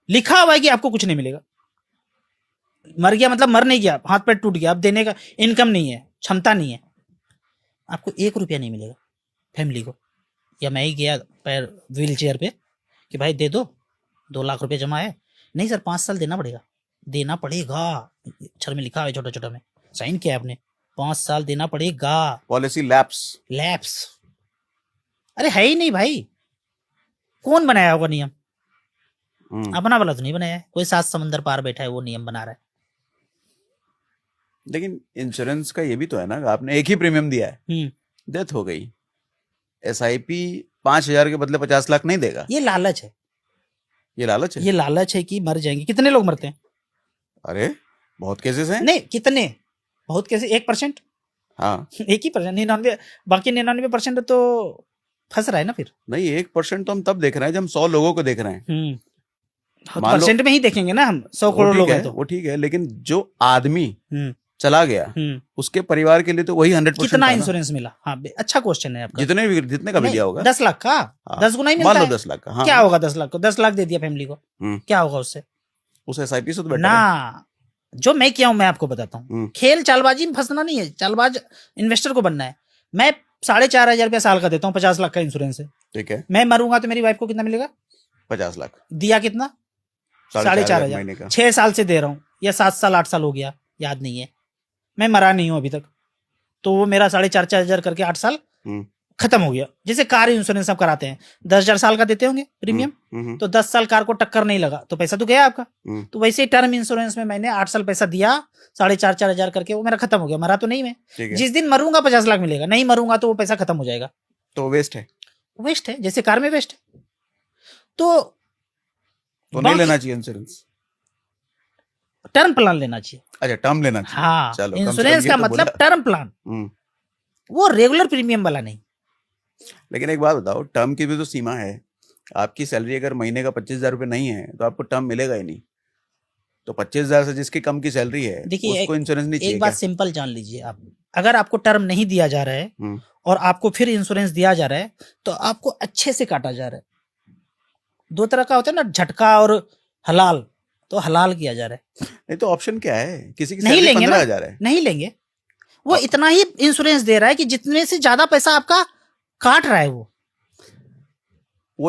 लिखा हुआ है कि आपको कुछ नहीं मिलेगा। मर गया मतलब मर नहीं गया, हाथ पैर टूट गया, अब देने का इनकम नहीं है, क्षमता नहीं है, आपको 1 रुपया नहीं मिलेगा फैमिली को। या मैं ही गया पैर व्हील चेयर पे कि भाई दे दो, 2 लाख रुपए जमा है। नहीं सर, 5 साल देना पड़ेगा, देना पड़ेगा। अक्षर में लिखा है, छोटा छोटा में साइन किया आपने, 5 साल देना पड़ेगा। Policy lapse. अरे है ही नहीं भाई, कौन बनाया होगा नियम? अपना वाला तो नहीं बनाया है, कोई 7 समंदर पार बैठा है वो नियम बना रहा है। लेकिन इंश्योरेंस का ये भी तो है ना, आपने एक ही प्रीमियम दिया है, डेथ हो गई, SIP 5,000 के बदले 50 लाख नहीं देगा। ये लालच है, ये लालच है, ये लालच है कि मर जाएंगे। कितने लोग मरते हैं? अरे बहुत केसेस हैं। नहीं, कितने बहुत केसेस, 1%। हाँ, 1% 99, बाकी 99% तो फंस रहा है ना। फिर नहीं, 1% तो हम तब देख रहे हैं जब हम 100 लोगों को देख रहे हैं। परसेंट में ही देखेंगे ना हम, 100 करोड़ लोग हैं तो वो ठीक है, लेकिन जो आदमी चला गया उसके परिवार के लिए तो वही 100% कितना इंश्योरेंस मिला? हाँ, अच्छा क्वेश्चन है आपका। जितने का भी दिया होगा, 10 लाख का 10 गुना ही मिलता है। मान लो 10 लाख का। हाँ, क्या होगा 10 लाख को? 10 लाख दे दिया फैमिली को, क्या होगा उससे? उस SIP से तो बेटर ना है। जो मैं किया हूं मैं आपको बताता हूँ। खेल चालबाजी में फंसना नहीं है, चालबाज इन्वेस्टर को बनना है। मैं 4,500 रुपया साल का देता हूँ, 50 लाख का इंश्योरेंस है। ठीक है, मैं मरूंगा तो मेरी वाइफ को कितना मिलेगा? 50 लाख, दिया कितना? 4,500 महीने का। 6 साल से दे रहा हूँ, या 7 साल 8 साल हो गया, याद नहीं है, मैं मरा नहीं हूं अभी तक, तो वो मेरा 4,500 करके 8 साल खत्म हो गया। जैसे कार इंश्योरेंस आप कराते हैं, 10,000 साल का देते होंगे प्रीमियम, तो 10 साल कार को टक्कर नहीं लगा तो पैसा तो गया आपका। तो वैसे ही टर्म इंश्योरेंस में मैंने 8 साल पैसा दिया, 4,500 करके, वो मेरा खत्म हो गया, मरा तो नहीं मैं। जिस दिन मरूंगा 50 लाख मिलेगा, नहीं मरूंगा तो वो पैसा खत्म हो जाएगा, तो वेस्ट है, वेस्ट है, जैसे कार में वेस्ट है। तो नहीं लेना चाहिए इंश्योरेंस, टर्म प्लान लेना चाहिए। अच्छा, टर्म लेना चाहिए। हाँ, चलो, इंश्योरेंस का मतलब टर्म प्लान, वो रेगुलर प्रीमियम वाला नहीं। लेकिन एक बात बताओ, टर्म की भी तो सीमा है। आपकी सैलरी अगर महीने का 25,000 रुपये नहीं है तो आपको टर्म मिलेगा ही नहीं। तो 25,000 से जिसकी कम की सैलरी है उसको इंश्योरेंस नहीं चाहिए? एक बात सिंपल जान लीजिए आप, अगर आपको टर्म नहीं दिया जा रहा है और आपको फिर इंश्योरेंस दिया जा रहा है तो आपको अच्छे से काटा जा रहा है। 2 तरह का होता है ना, झटका और हलाल, तो हलाल किया जा रहा है। नहीं तो ऑप्शन क्या है? किसी की नहीं सैलरी लेंगे 15,000 है, नहीं लेंगे, वो इतना ही इंश्योरेंस दे रहा है कि जितने से ज्यादा पैसा आपका काट रहा है वो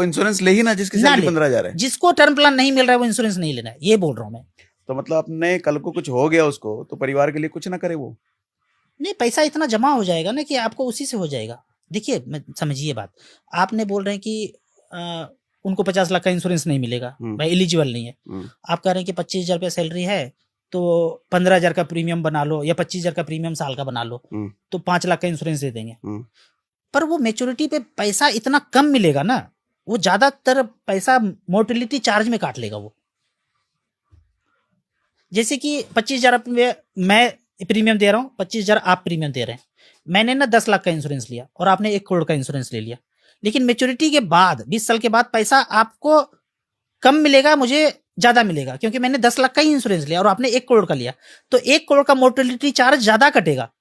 इंश्योरेंस ले ही ना, जिसकी सैलरी 15,000 है। जिसको टर्म प्लान नहीं मिल रहा है वो इंश्योरेंस नहीं लेना है, ये बोल रहा हूं मैं। तो मतलब अपने कल को कुछ हो गया उसको तो परिवार के लिए कुछ ना करे वो? नहीं, पैसा इतना जमा हो जाएगा ना कि आपको उसी से हो जाएगा। देखिए, मैं समझिए बात, आपने बोल रहे हैं कि उनको 50 लाख का इंश्योरेंस नहीं मिलेगा, भाई एलिजिबल नहीं है। आप कह रहे हैं कि 25,000 रुपया सैलरी है तो 15,000 का प्रीमियम बना लो, या 25,000 का प्रीमियम साल का बना लो, तो 5 लाख का इंश्योरेंस दे देंगे। पर वो मैच्योरिटी पे पैसा इतना कम मिलेगा ना, वो ज्यादातर पैसा मोर्टेलिटी चार्ज में काट लेगा वो। जैसे कि 25,000 मैं प्रीमियम दे रहा हूँ, 25,000 आप प्रीमियम दे रहे हैं, मैंने ना 10 लाख का इंश्योरेंस लिया और आपने 1 करोड़ का इंश्योरेंस ले लिया, लेकिन मैच्योरिटी के बाद 20 साल के बाद पैसा आपको कम मिलेगा, मुझे ज्यादा मिलेगा, क्योंकि मैंने 10 लाख का ही इंश्योरेंस लिया और आपने 1 करोड़ का लिया, तो 1 करोड़ का मोर्टेलिटी चार्ज ज्यादा कटेगा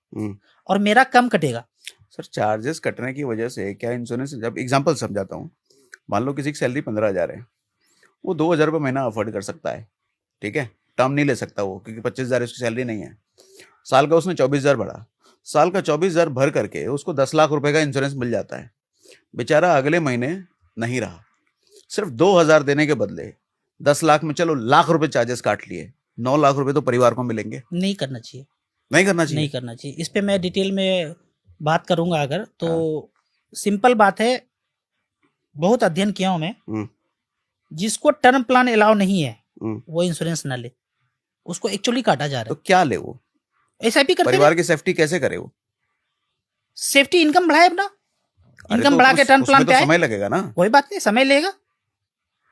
और मेरा कम कटेगा। सर, चार्जेस कटने की वजह से क्या इंश्योरेंस, जब एग्जांपल समझाता हूँ, मान लो किसी की सैलरी 15,000 है, वो 2,000 रुपये महीना अफोर्ड कर सकता है, ठीक है, टर्म नहीं ले सकता वो, क्योंकि 25,000 उसकी सैलरी नहीं है। साल का उसने 24,000 भरा, साल का 24,000 भर करके उसको 10 लाख रुपए का इंश्योरेंस मिल जाता है। बेचारा अगले महीने नहीं रहा, सिर्फ 2,000 देने के बदले 10 लाख में चलो लाख रुपए चार्जेस काट लिए, 9 लाख रुपए तो परिवार को मिलेंगे। नहीं करना चाहिए, नहीं करना चाहिए, नहीं करना चाहिए। इस पे मैं डिटेल में बात करूंगा अगर, तो सिंपल बात है, बहुत अध्ययन किया हूं मैं, जिसको टर्म प्लान अलाउ नहीं है वो इंश्योरेंस ना ले, उसको एक्चुअली काटा जा रहा है। तो क्या ले वो? एसआईपी करते परिवार की सेफ्टी कैसे करे वो? सेफ्टी इनकम बढ़ाए अपना, इनकम बढ़ा के टर्म प्लान पे आए। समय लगेगा ना, कोई बात नहीं, समय लेगा,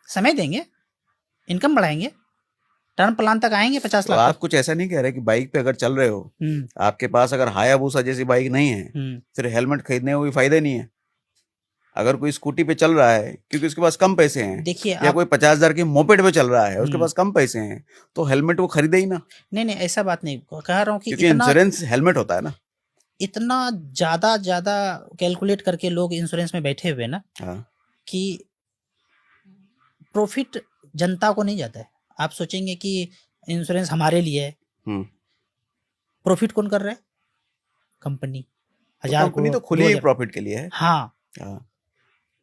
समय देंगे, इनकम बढ़ाएंगे, टर्म प्लान तक आएंगे 50 तो लाख। आप कुछ ऐसा नहीं कह रहे कि बाइक पे अगर चल रहे हो, आपके पास अगर हायाबुसा जैसी बाइक नहीं है, फिर हेलमेट खरीदने में कोई फायदा नहीं है। अगर कोई स्कूटी पे चल रहा है क्योंकि उसके पास कम पैसे हैं, देखिए, या कोई 50,000 की मोपेड पे चल रहा है, उसके पास कम पैसे हैं, तो हेलमेट वो खरीदे ही ना। नहीं, ऐसा बात नहीं कह रहा हूँ कि क्योंकि इंश्योरेंस हेलमेट होता है ना। इतना ज्यादा कैलकुलेट करके लोग इंश्योरेंस में बैठे हुए ना, कि प्रॉफिट जनता को नहीं जाता है। आप सोचेंगे कि इंश्योरेंस हमारे लिए है, प्रॉफिट कौन कर रहा है? कंपनी। कंपनी तो खुली प्रॉफिट के लिए है। हाँ,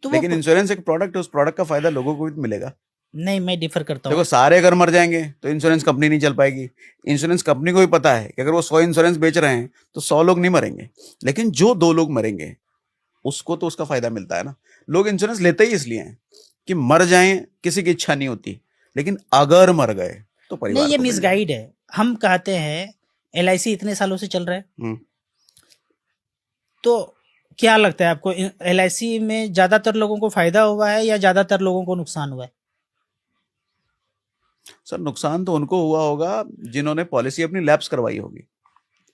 तो लेकिन इंश्योरेंस एक प्रोडक्ट है, उस प्रोडक्ट का फायदा लोगों को भी मिलेगा। नहीं, मैं डिफर करता हूँ। देखो, सारे अगर मर जाएंगे तो इंश्योरेंस कंपनी नहीं चल पाएगी। इंश्योरेंस कंपनी को भी पता है कि अगर वो 100 इंश्योरेंस बेच रहे हैं तो 100 लोग नहीं मरेंगे, लेकिन जो 2 लोग मरेंगे उसको तो उसका फायदा मिलता है ना। लोग इंश्योरेंस लेते ही इसलिए हैं कि मर जाएं, किसी की इच्छा नहीं होती, लेकिन अगर मर गए तो परिवार नहीं, ये मिसगाइड है। हम कहते हैं LIC इतने सालों से चल रहा है, तो क्या लगता है आपको, LIC में ज्यादातर लोगों को फायदा हुआ है या ज्यादातर लोगों को नुकसान हुआ है? सर, नुकसान तो उनको हुआ होगा जिन्होंने पॉलिसी अपनी लैप्स करवाई होगी।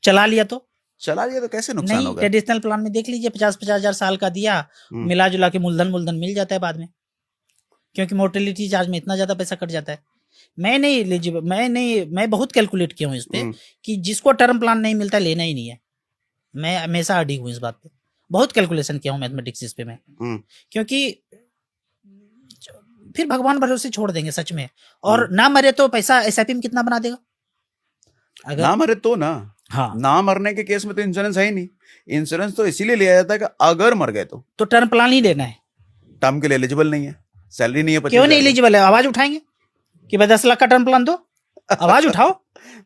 चला लिया तो कैसे नुकसान होगा? ट्रेडिशनल प्लान में देख लीजिए, 50,000 साल का दिया, मिला जुला के मूलधन मिल जाता है बाद में, क्योंकि मोर्टेलिटी चार्ज में इतना ज्यादा पैसा कट जाता है। मैं बहुत कैलकुलेट किया हूँ इस पे, कि जिसको टर्म प्लान नहीं मिलता लेना ही नहीं है। मैं हमेशा अडिग हूँ इस बात पे, बहुत कैलकुलेशन किया हूँ मैथमेटिक्स इस पे मैं, क्योंकि फिर भगवान भरोसे छोड़ देंगे सच में। और ना मरे तो पैसा SIP में कितना बना देगा? अगर ना मरे तो ना, हाँ, ना मरने के केस में तो इंश्योरेंस है ही नहीं। इंश्योरेंस तो इसीलिए लिया जाता है कि अगर मर गए तो टर्म प्लान ही लेना है। टर्म के लिए एलिजिबल नहीं है, सैलरी नहीं है, क्यों नहीं एलिजिबल है? आवाज उठाएंगे कि भाई 10 लाख का टर्म प्लान दो, आवाज उठाओ।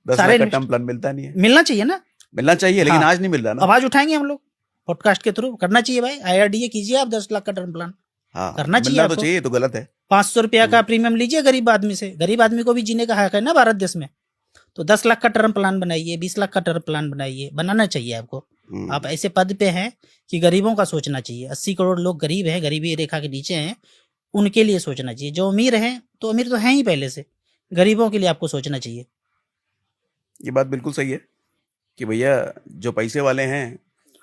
10 लाख का टर्म प्लान मिलता नहीं है। मिलना चाहिए ना, मिलना चाहिए, लेकिन हाँ। आज नहीं मिल रहा ना। आवाज उठाएंगे हम लोग पॉडकास्ट के थ्रू। करना चाहिए भाई, IRDA कीजिए आप 10 लाख का टर्म प्लान। हाँ, करना चाहिए मिलना तो आपको। चाहिए, तो गलत है। 500 रुपया का प्रीमियम लीजिए गरीब आदमी से। गरीब आदमी को भी जीने का हक है ना भारत देश में। तो 10 लाख का टर्म प्लान बनाइए, 20 लाख का टर्म प्लान बनाइए, बनाना चाहिए आपको। आप ऐसे पद पे हैं कि गरीबों का सोचना चाहिए। 80 करोड़ लोग गरीब हैं, गरीबी रेखा के नीचे हैं, उनके लिए सोचना चाहिए। जो अमीर हैं तो अमीर तो हैं ही पहले से, गरीबों के लिए आपको सोचना चाहिए। ये बात बिल्कुल सही है कि भैया जो पैसे वाले हैं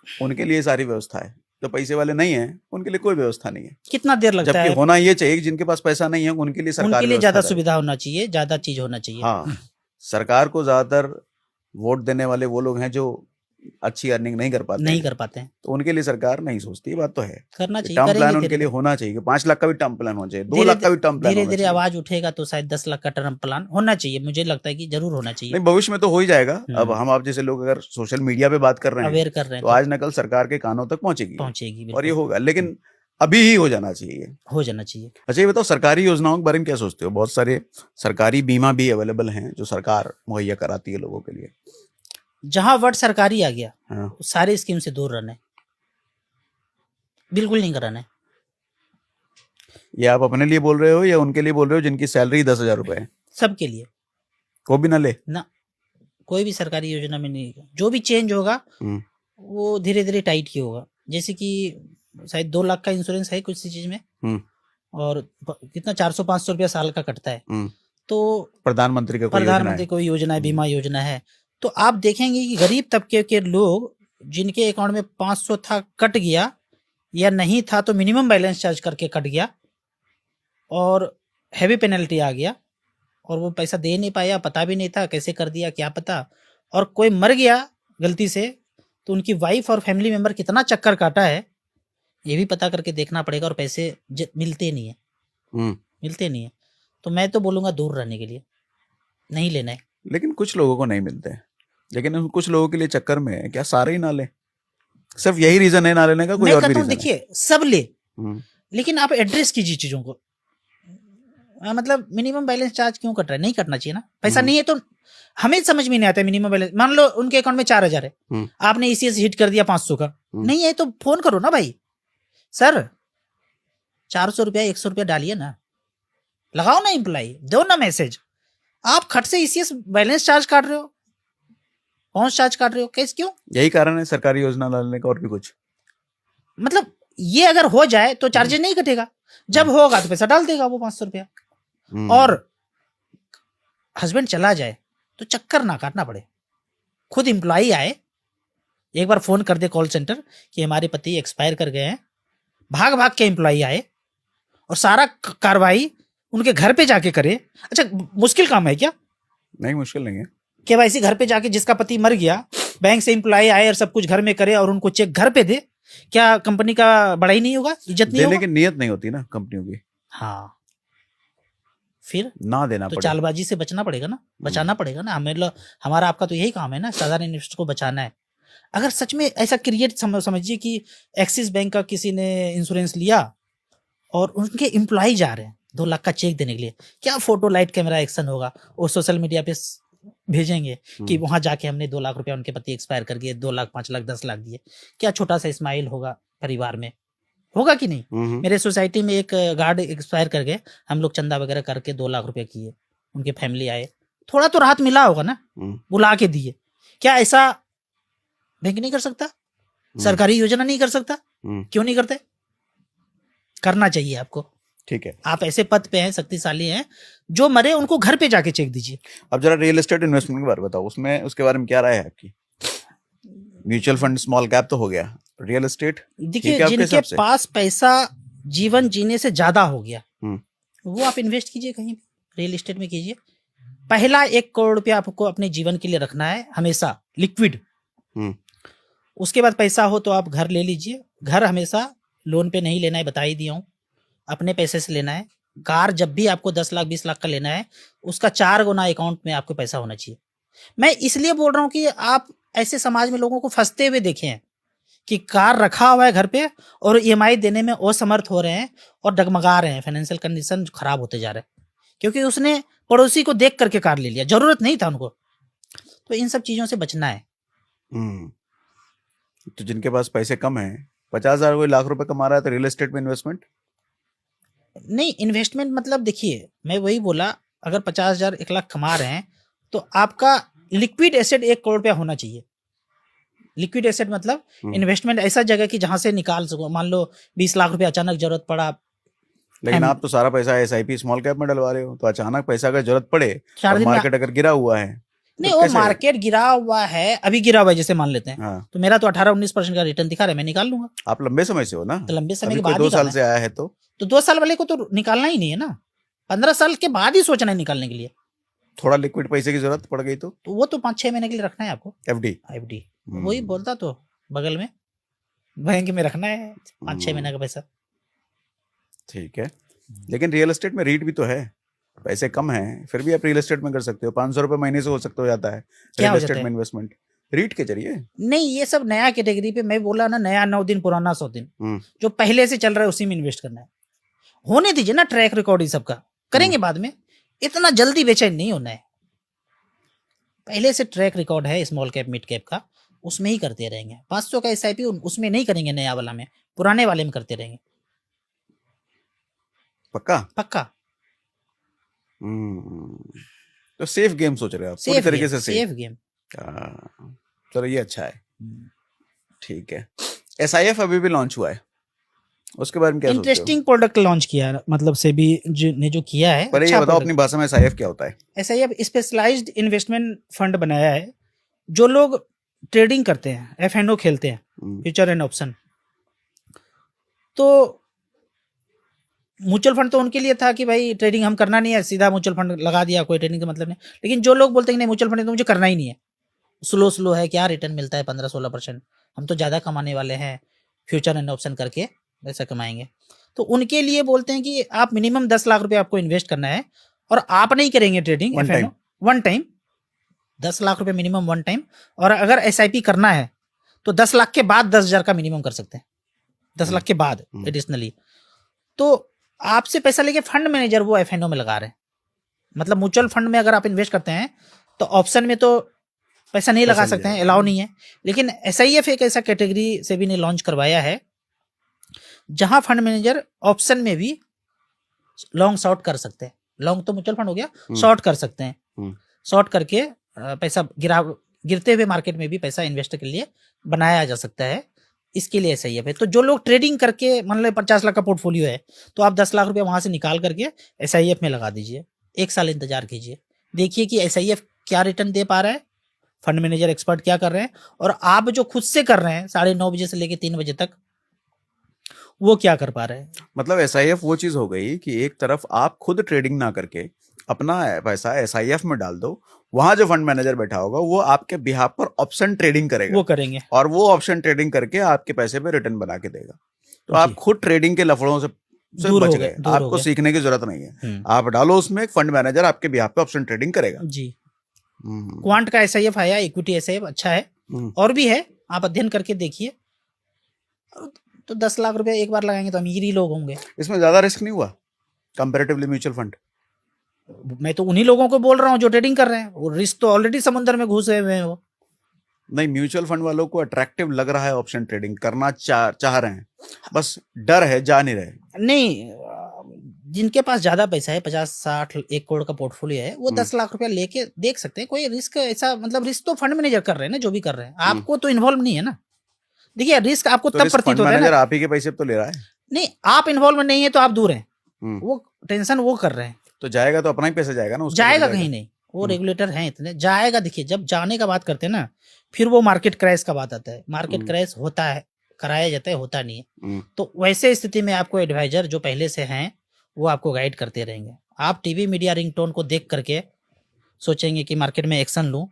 उनके लिए सारी व्यवस्था है, जो पैसे वाले नहीं हैं उनके लिए कोई व्यवस्था नहीं है। कितना देर लगता जबकि है? होना ये चाहिए कि जिनके पास पैसा नहीं है उनके लिए सरकार उनके लिए व्यवस्था ज्यादा करे। सुविधा होना चाहिए, ज्यादा चीज होना चाहिए। हाँ, सरकार को ज्यादातर वोट देने वाले वो लोग हैं जो अच्छी अर्निंग नहीं कर पाते नहीं हैं, कर पाते हैं। तो उनके लिए सरकार नहीं सोचती। ये बात तो है। करना चाहिए, टर्म प्लान करेंगे उनके धीरे लिए होना चाहिए। 5 लाख का भी टर्म प्लान होना चाहिए, 2 लाख का भी टर्म प्लान धीरे होना धीरे चाहिए। आवाज उठेगा तो शायद 10 लाख का टर्म प्लान होना चाहिए। मुझे लगता है कि जरूर होना चाहिए। नहीं, भविष्य में तो हो ही जाएगा। अब हम आप जैसे लोग अगर सोशल मीडिया पे बात कर रहे हैं अवेयर कर रहे हैं तो आज न कल सरकार के कानों तक पहुंचेगी पहुंचेगी, और ये बिल्कुल होगा, लेकिन अभी ही हो जाना चाहिए। हो जाना चाहिए। अच्छा, ये बताओ सरकारी योजनाओं के बारे में क्या सोचते हो? बहुत सारे सरकारी बीमा भी अवेलेबल हैं जो सरकार मुहैया कराती है लोगों के लिए। जहां वर्ड सरकारी आ गया हाँ, सारे स्कीम से दूर रहना है, बिल्कुल नहीं कराना है। ये आप अपने लिए बोल रहे हो या उनके लिए बोल रहे हो जिनकी सैलरी 10,000 रुपए है? सबके लिए वो भी ना ले। ना, कोई भी सरकारी योजना में नहीं। जो भी चेंज होगा हम्म, वो धीरे धीरे टाइट ही होगा। जैसे कि शायद 2 लाख का इंश्योरेंस है कुछ चीज में, हम्म, और कितना 400-500 रुपया साल का कटता है। हम्म। तो प्रधानमंत्री का कोई योजना प्रधानमंत्री है? कोई योजना है, बीमा योजना है, तो आप देखेंगे कि गरीब तबके के लोग जिनके अकाउंट में 500 था कट गया, या नहीं था तो मिनिमम बैलेंस चार्ज करके कट गया और हैवी पेनल्टी आ गया, और वो पैसा दे नहीं पाया, पता भी नहीं था कैसे कर दिया क्या पता, और कोई मर गया गलती से तो उनकी वाइफ और फैमिली मेंबर कितना चक्कर काटा है ये भी पता करके देखना पड़ेगा। और पैसे मिलते नहीं है, मिलते नहीं है। तो मैं तो बोलूँगा दूर रहने के लिए, नहीं लेना है। लेकिन कुछ लोगों को नहीं मिलते हैं, लेकिन उन कुछ लोगों के लिए चक्कर में क्या सारे ही ना ले? सिर्फ यही रीजन है ना लेने का? कोई मैं और भी कहता हूँ रीजन है? देखिए सब ले, हम्म, लेकिन आप एड्रेस कीजिए चीजों को। मतलब मिनिमम बैलेंस चार्ज क्यों कट रहा है? नहीं कटना चाहिए ना। पैसा नहीं है तो हमें समझ में नहीं आता मिनिमम बैलेंस। मान लो उनके अकाउंट में 4,000 है, आपने ECS हिट कर दिया 500 का, नहीं है तो फोन करो ना भाई, सर 400 रुपया 100 रुपया डालिए ना, लगाओ ना एम्प्लॉय, दो ना मैसेज। आप खट से ECS बैलेंस चार्ज काट रहे हो, पहुंच चार्ज काट रहे हो, कैसे क्यों? यही कारण है सरकारी योजना डालने का, और भी कुछ? मतलब ये अगर हो जाए तो चार्जेस नहीं कटेगा, जब होगा तो पैसा डाल देगा वो 500 रुपया। और हस्बैंड चला जाए तो चक्कर ना काटना पड़े, खुद एम्प्लॉई आए, एक बार फोन कर दे कॉल सेंटर कि हमारे पति एक्सपायर कर गए हैं, भाग भाग के एम्प्लॉई आए और सारा कार्रवाई उनके घर पे जाके करे। अच्छा, मुश्किल काम है क्या? नहीं, मुश्किल नहीं है। KYC घर पे जाके, जिसका पति मर गया, बैंक से एम्प्लॉई आए और सब कुछ घर में करे और उनको चेक घर पे दे, क्या कंपनी का बड़ाई नहीं होगा, इज्जत नहीं देने होगा? की नियत नहीं होती ना कंपनियों की, हाँ, फिर ना देना तो पड़े। चालबाजी से बचना पड़ेगा ना, बचाना पड़ेगा ना। हमारा आपका तो यही काम है ना, साधारण इन्वेस्टर को बचाना है। अगर सच में ऐसा क्रिएट समझिए कि एक्सिस बैंक का किसी ने इंश्योरेंस लिया और उनके एम्प्लॉय जा रहे हैं 2 लाख का चेक देने के लिए, क्या फोटो लाइट कैमरा एक्शन होगा और सोशल मीडिया पे भेजेंगे कि वहां जाके हमने 2 लाख रुपया उनके पति एक्सपायर कर गए, 2 लाख 5 लाख 10 लाख दिए, क्या छोटा सा स्माइल होगा परिवार में? होगा कि नहीं? मेरे सोसाइटी में एक गार्ड एक्सपायर कर गए, हम लोग चंदा वगैरह करके 2 लाख रुपया किए, उनके फैमिली आए, थोड़ा तो राहत मिला होगा ना, बुला के दिए। क्या ऐसा बैंक नहीं कर सकता? सरकारी योजना नहीं कर सकता? क्यों नहीं करते? करना चाहिए आपको। ठीक है, आप ऐसे पद पे हैं, शक्तिशाली हैं, जो मरे उनको घर पे जाके चेक दीजिए। अब जरा रियल एस्टेट इन्वेस्टमेंट के बारे में बताओ, उसमें उसके बारे में क्या राय है आपकी? म्यूचुअल फंड स्मॉल कैप तो हो गया, रियल एस्टेट देखिए, जिनके पास पैसा जीवन जीने से ज्यादा हो गया वो आप इन्वेस्ट कीजिए कहीं भी, रियल एस्टेट में कीजिए। पहला 1 करोड़ रुपया आपको अपने जीवन के लिए रखना है हमेशा लिक्विड। उसके बाद पैसा हो तो आप घर ले लीजिए। घर हमेशा लोन पे नहीं लेना है, बता ही दिया हूँ, अपने पैसे से लेना है। कार जब भी आपको 10 लाख 20 लाख का लेना है, उसका 4 गुना अकाउंट में आपको पैसा होना चाहिए। मैं इसलिए बोल रहा हूँ कि आप ऐसे समाज में लोगों को फंसते हुए देखे हैं कि कार रखा हुआ है घर पे और ईएमआई देने में असमर्थ हो रहे हैं और डगमगा रहे हैं, फाइनेंशियल कंडीशन खराब होते जा रहे हैं, क्योंकि उसने पड़ोसी को देख करके कार ले लिया, जरूरत नहीं था उनको। तो इन सब चीजों से बचना है। तो जिनके पास पैसे कम है, 50,000 कोई लाख रुपए कमा रहा है, तो रियल एस्टेट में इन्वेस्टमेंट नहीं, इन्वेस्टमेंट मतलब देखिए, मैं वही बोला, अगर 50,000 1 लाख कमा रहे हैं तो आपका लिक्विड एसेट 1 करोड़ रुपया होना चाहिए। लिक्विड एसेट मतलब इन्वेस्टमेंट ऐसा जगह की जहां से निकाल सको। मान लो 20 लाख रुपया अचानक जरूरत पड़ा, लेकिन आप तो सारा पैसा एसआईपी स्मॉल कैप में डलवा रहे हो, तो अचानक पैसा का जरूरत पड़े 4 और दिन में मार्केट अगर गिरा हुआ है नहीं, तो वो कैसे? मार्केट गिरा हुआ है, अभी गिरा हुआ है जैसे मान लेते हैं, हाँ, तो मेरा तो 18-19% का रिटर्न दिखा रहा है, मैं निकाल लूंगा। आप लंबे समय से हो ना, तो लंबे समय अभी के कोई बाद 2 ही साल करना से आया है तो तो 2 साल वाले को तो निकालना ही नहीं है ना, 15 साल के बाद ही सोचना है निकालने के लिए। थोड़ा लिक्विड पैसे की जरूरत पड़ गई तो तो वो तो 5-6 महीने के लिए रखना है आपको, एफडी। एफडी। वही बोलता तो बगल में बैंक में रखना है 5-6 महीने का पैसा। ठीक है, लेकिन रियल एस्टेट में रीट भी तो है, पैसे कम हैं फिर भी आप रियल एस्टेट में कर सकते हो, 500 रुपए महीने से हो सकता हो जाता है क्या रियल हो एस्टेट जाता में है? इन्वेस्टमेंट रीट के जरिए। नहीं, ये सब नया कैटेगरी पे, मैं बोला ना, नया 9 दिन पुराना 100 दिन, हम्म, जो पहले से चल रहा है उसी में इन्वेस्ट करना है। होने दीजिए ना ट्रैक रिकॉर्ड ही सबका, करेंगे बाद में, इतना जल्दी बेचैन नहीं होना है। पहले से ट्रैक रिकॉर्ड है स्मॉल कैप मिड कैप का, उसमें ही करते रहेंगे। 500 का एसआईपी उसमें नहीं करेंगे, नया वाला में, पुराने वाले में करते रहेंगे, पक्का। पक्का। तो सेफ गेम सोच रहे हो आप, पूरी सेफ तरीके गेम, से सेफ गेम। चलो ये अच्छा है, ठीक है। एसआईएफ अभी भी लॉन्च हुआ है, उसके बारे में क्या सोचते हो? इंटरेस्टिंग प्रोडक्ट लॉन्च किया है, मतलब सेबी ने जो किया है, पर ये बताओ अपनी भाषा में एसआईएफ क्या होता है? एसआईएफ स्पेशलाइज्ड इन्वेस्टमेंट फंड बनाया है। जो लोग ट्रेडिंग करते हैं, एफएनओ खेलते हैं, फ्यूचर एंड ऑप्शन, तो म्यूचुअल फंड तो उनके लिए था कि भाई ट्रेडिंग हम करना नहीं है, सीधा म्यूचुअल फंड लगा दिया, कोई ट्रेडिंग का मतलब नहीं। लेकिन जो लोग बोलते हैं कि नहीं म्यूचुअल फंड तो मुझे करना ही नहीं है, स्लो है, क्या रिटर्न मिलता है 15-16%, हम तो ज़्यादा कमाने वाले हैं, फ्यूचर एंड ऑप्शन करके पैसा कमाएंगे, तो उनके लिए बोलते हैं कि आप मिनिमम 10 लाख रुपए आपको इन्वेस्ट करना है, और आप नहीं करेंगे ट्रेडिंग वन टाइम, 10 लाख रुपए मिनिमम वन टाइम। और अगर एसआईपी करना है तो 10 लाख के बाद 10,000 का मिनिमम कर सकते हैं, 10 लाख के बाद एडिशनली। तो आपसे पैसा लेके फंड मैनेजर वो एफएनओ में लगा रहे हैं। मतलब म्यूचुअल फंड में अगर आप इन्वेस्ट करते हैं तो ऑप्शन में तो पैसा नहीं लगा सकते हैं, अलाउ नहीं है। लेकिन एसआईएफ एक ऐसा कैटेगरी सेबी ने लॉन्च करवाया है जहां फंड मैनेजर ऑप्शन में भी लॉन्ग शॉर्ट कर सकते हैं। लॉन्ग तो म्यूचुअल फंड हो गया, शॉर्ट कर सकते हैं, शॉर्ट करके पैसा गिरते हुए मार्केट में भी पैसा इन्वेस्टर के लिए बनाया जा सकता है। इसके लिए एसआईएफ है। तो जो लोग ट्रेडिंग करके, मान लो 50 लाख का पोर्टफोलियो है, तो आप 10 लाख रुपया वहां से निकाल करके एसआईएफ में लगा दीजिए, 1 साल इंतजार कीजिए, देखिए कि एसआईएफ क्या रिटर्न दे पा रहा है, फंड मैनेजर एक्सपर्ट क्या कर रहे हैं, और आप जो खुद से कर रहे हैं 9:30 बजे से लेके 3 बजे तक, वो क्या कर पा रहे हैं। मतलब एसआईएफ वो चीज हो गई कि एक तरफ आप खुद ट्रेडिंग ना करके अपना पैसा एसआईएफ में डाल दो, वहां जो फंड मैनेजर बैठा होगा वो आपके बिहाफ पर ऑप्शन ट्रेडिंग करेगा, वो करेंगे, और वो ऑप्शन ट्रेडिंग करके आपके पैसे पे रिटर्न बना के देगा। तो आप खुद ट्रेडिंग के लफड़ों से दूर बच हो गए, गए। आपको सीखने की जरूरत नहीं है। आप डालो उसमें, एक फंड मैनेजर आपके बिहाफ पे ऑप्शन ट्रेडिंग करेगा जी। क्वांट का एसआईएफ आया, इक्विटी एसआईएफ अच्छा है, और भी है, आप अध्ययन करके देखिए। तो 10 लाख रुपया एक बार लगाएंगे तो अमीर ही लोग होंगे। इसमें ज्यादा रिस्क नहीं हुआ कंपैरेटिवली म्यूचुअल फंड? मैं तो उन्हीं लोगों को बोल रहा हूँ जो ट्रेडिंग कर रहे हैं, वो रिस्क तो ऑलरेडी समुद्र में घुसे हुए हैं। वो नहीं, म्यूचुअल फंड वालों को अट्रैक्टिव लग रहा है ऑप्शन ट्रेडिंग करना, चाह रहे हैं, बस डर है, जा नहीं रहे। नहीं, जिनके पास ज्यादा पैसा है, 50-60 1 करोड़ का पोर्टफोलियो है, वो 10 लाख रुपया लेके देख सकते हैं। कोई रिस्क ऐसा, मतलब रिस्क तो फंड मैनेजर कर रहे हैं ना, जो भी कर रहे हैं, आपको तो इन्वॉल्व नहीं है ना। देखिए रिस्क आपको तो तब प्रतीत होता है ना, आप ही के पैसे तो ले रहा है। नहीं, आप इन्वॉल्व नहीं है तो आप दूर हैं, वो टेंशन वो कर रहे हैं। तो जाएगा तो अपना ही पैसा जाएगा ना, जाएगा कहीं नहीं, वो रेगुलेटर हैं इतने, जाएगा। देखिए जब जाने का बात करते हैं ना, फिर वो मार्केट क्रैश का बात आता है। मार्केट क्रैश होता है, कराया जाता है, होता नहीं है। तो वैसे स्थिति में आपको एडवाइजर जो पहले से हैं वो आपको गाइड करते रहेंगे। आप टीवी मीडिया रिंगटोन को देख करके सोचेंगे कि मार्केट में एक्शन लूं,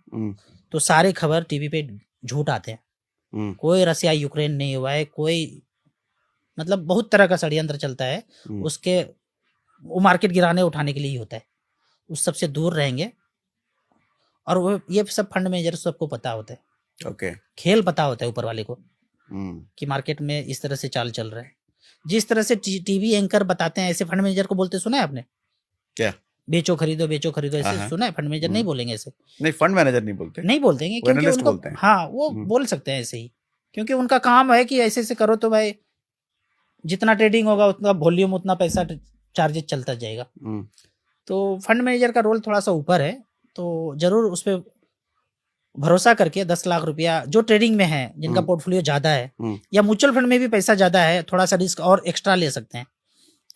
तो सारे खबर टीवी पे झूठ आते हैं। कोई रसिया यूक्रेन नहीं हुआ है, कोई मतलब बहुत तरह का षड्यंत्र चलता है, उसके वो मार्केट गिराने उठाने के लिए ही होता है। उस सबसे दूर रहेंगे, और वो ये सब फंड मैनेजर सबको पता होता है। ओके, खेल पता होता है ऊपर वाले को। कि मार्केट में इस तरह से चाल चल रहा है। जिस तरह से टीवी एंकर बताते हैं ऐसे फंड मैनेजर को बोलते सुना है आपने? क्या? बेचो खरीदो ऐसे सुना है? फंड मैनेजर नहीं बोलेंगे ऐसे। नहीं, फंड मैनेजर नहीं बोलते, नहीं बोलते हैं क्योंकि एनालिस्ट उनको बोलते हैं। हाँ वो बोल सकते हैं ऐसे ही, क्योंकि उनका काम है कि ऐसे ऐसे करो तो भाई जितना ट्रेडिंग होगा उतना वॉल्यूम उतना पैसा चार्जेस चलता जाएगा। तो फंड मैनेजर का रोल थोड़ा सा ऊपर है, तो जरूर उस पर भरोसा करके 10 लाख रुपया जो ट्रेडिंग में है, जिनका पोर्टफोलियो ज्यादा है या म्यूचुअल फंड में भी पैसा ज्यादा है, थोड़ा सा रिस्क और एक्स्ट्रा ले सकते हैं,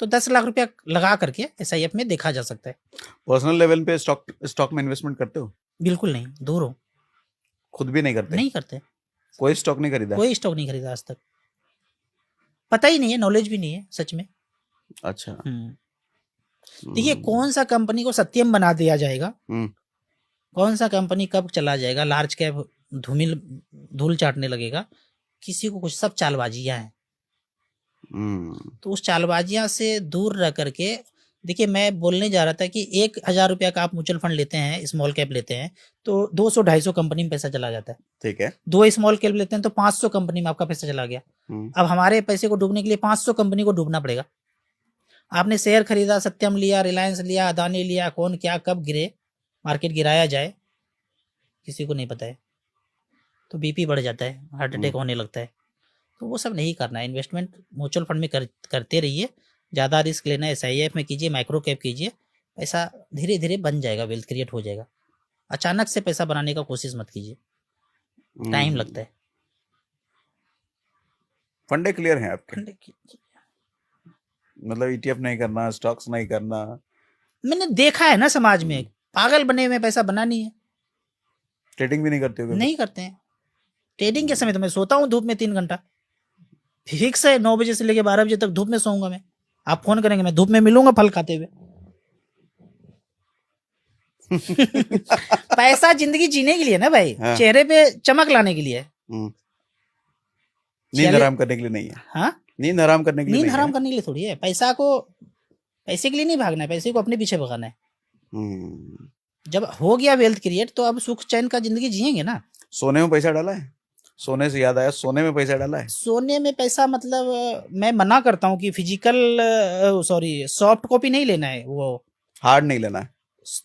तो 10 लाख रुपया लगा करके SIF में देखा जा सकता है। पर्सनल लेवल पे स्टॉक में इन्वेस्टमेंट करते हो? बिल्कुल नहीं, दूर हो। खुद भी नहीं करते? नहीं करते, कोई स्टॉक नहीं खरीदा? कोई स्टॉक नहीं खरीदा आज तक, पता ही नहीं है, नॉलेज भी नहीं है सच में। अच्छा। देखिए कौन सा कंपनी को सत्यम बना दिया जाएगा, कौन सा कंपनी कब चला जाएगा, लार्ज कैप धूल चाटने लगेगा, किसी को कुछ, सब चालबाजियां हैं। तो उस चालबाजियां से दूर रह करके देखिए, मैं बोलने जा रहा था कि 1,000 रुपया का आप म्यूचुअल फंड लेते हैं, स्मॉल कैप लेते हैं, तो 200-250 कंपनी में पैसा चला जाता है। ठीक है। 2 स्मॉल कैप लेते हैं तो 500 कंपनी में आपका पैसा चला गया। अब हमारे पैसे को डूबने के लिए 500 कंपनी को डूबना पड़ेगा। आपने शेयर खरीदा, सत्यम लिया, रिलायंस लिया, अदानी लिया, कौन क्या कब गिरे, मार्केट गिराया जाए किसी को नहीं पता है, तो BP बढ़ जाता है, हार्ट अटैक होने लगता है। तो वो सब नहीं करना है। इन्वेस्टमेंट म्यूचुअल फंड में करते रहिए, ज़्यादा रिस्क लेना है SIF में कीजिए, माइक्रो कैप कीजिए, पैसा धीरे धीरे बन जाएगा, वेल्थ क्रिएट हो जाएगा। अचानक से पैसा बनाने का कोशिश मत कीजिए, टाइम लगता है। फंडे क्लियर हैं आपके? मतलब ETF नहीं करना, स्टॉक्स नहीं करना। मैंने देखा है ना समाज में, पागल बने हुए पैसा बना नहीं है। ट्रेडिंग भी नहीं करते हो? नहीं करते हैं। ट्रेडिंग के समय तो मैं सोता हूँ धूप में 3 घंटा फिक्स है, 9 बजे से लेकर 12 बजे तक धूप में सोऊंगा मैं। आप फोन करेंगे, मैं धूप में मिलूंगा फल खाते हुए। पैसा जिंदगी जीने के लिए ना भाई, हाँ। चेहरे पे चमक लाने के लिए। नींद हराम करने के लिए नहीं है। हाँ, नींद हराम करने के लिए नींद नहीं हराम है। करने के लिए थोड़ी है। पैसा को पैसे के लिए नहीं भागना है, पैसे को अपने पीछे भगाना है। जब हो गया वेल्थ क्रिएट तो अब सुख चैन का जिंदगी जिएंगे ना। सोने में पैसा डाला है? सोने से याद आया, सोने में पैसा डाला है? सोने में पैसा मतलब मैं मना करता हूँ कि सॉफ्ट कॉपी नहीं लेना है, वो हार्ड नहीं लेना है।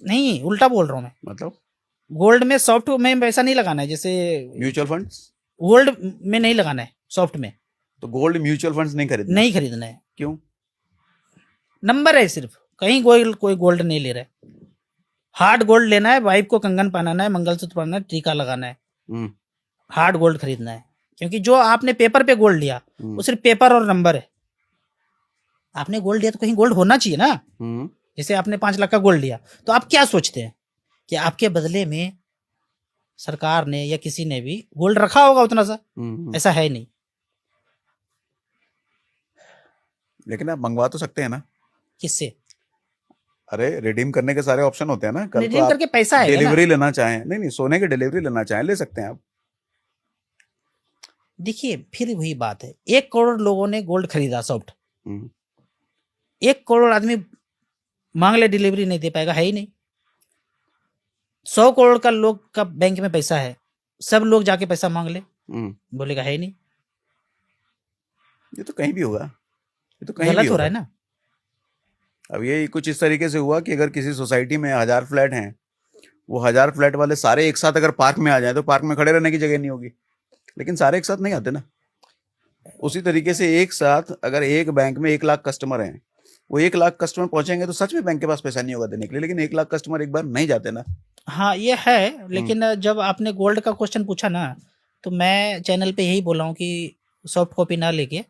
नहीं, उल्टा बोल रहा हूँ मैं। मतलब गोल्ड में सॉफ्ट में पैसा नहीं लगाना है, जैसे म्यूचुअल फंड्स गोल्ड में नहीं लगाना है, सॉफ्ट में। तो गोल्ड म्यूचुअल फंड्स नहीं खरीदना? नहीं खरीदना है। क्यों? नंबर है सिर्फ, कहीं कोई गोल्ड नहीं ले रहा है। हार्ड गोल्ड लेना है, वाइफ को कंगन पहनाना है, मंगलसूत्र पहनाना है, टीका लगाना है, हार्ड गोल्ड खरीदना है। क्योंकि जो आपने पेपर पे गोल्ड लिया वो सिर्फ पेपर और नंबर है। आपने गोल्ड लिया तो कहीं गोल्ड होना चाहिए ना। जैसे आपने 5 लाख का गोल्ड लिया, तो आप क्या सोचते हैं कि आपके बदले में सरकार ने या किसी ने भी गोल्ड रखा होगा उतना सा? ऐसा है नहीं। लेकिन आप मंगवा तो सकते हैं ना। किससे? अरे रिडीम करने के सारे ऑप्शन होते हैं ना। कल रिडीम करके पैसा आएगा ना। डिलीवरी लेना चाहें, नहीं सोने की डिलीवरी लेना चाहें, ले सकते हैं आप। देखिए फिर वही बात है, 1 करोड़ लोगों ने गोल्ड खरीदा सॉफ्ट, 1 करोड़ आदमी मांग ले डिलीवरी नहीं दे पाएगा, है ही नहीं। 100 करोड़ का लोग का बैंक में पैसा है, सब लोग जाके पैसा मांग ले, बोलेगा है ही नहीं। ये तो कहीं भी होगा, ये तो कहीं गलत भी हो रहा होगा। है ना। अब ये कुछ इस तरीके से हुआ कि अगर किसी सोसाइटी में 1000 फ्लैट हैं, वो 1000 फ्लैट वाले सारे एक साथ अगर पार्क में आ जाए तो पार्क में खड़े रहने की जगह नहीं होगी। लेकिन सारे एक साथ नहीं आते ना। उसी तरीके से एक साथ अगर एक बैंक में 1 लाख कस्टमर हैं, वो 1 लाख कस्टमर पहुंचेंगे तो सच में बैंक के पास पैसा नहीं होगा देने के लिए। लेकिन 1 लाख कस्टमर एक बार नहीं जाते ना। हाँ ये है, लेकिन जब आपने गोल्ड का क्वेश्चन पूछा ना, तो मैं चैनल पे यही बोला हूँ कि सॉफ्ट कॉपी ना लेके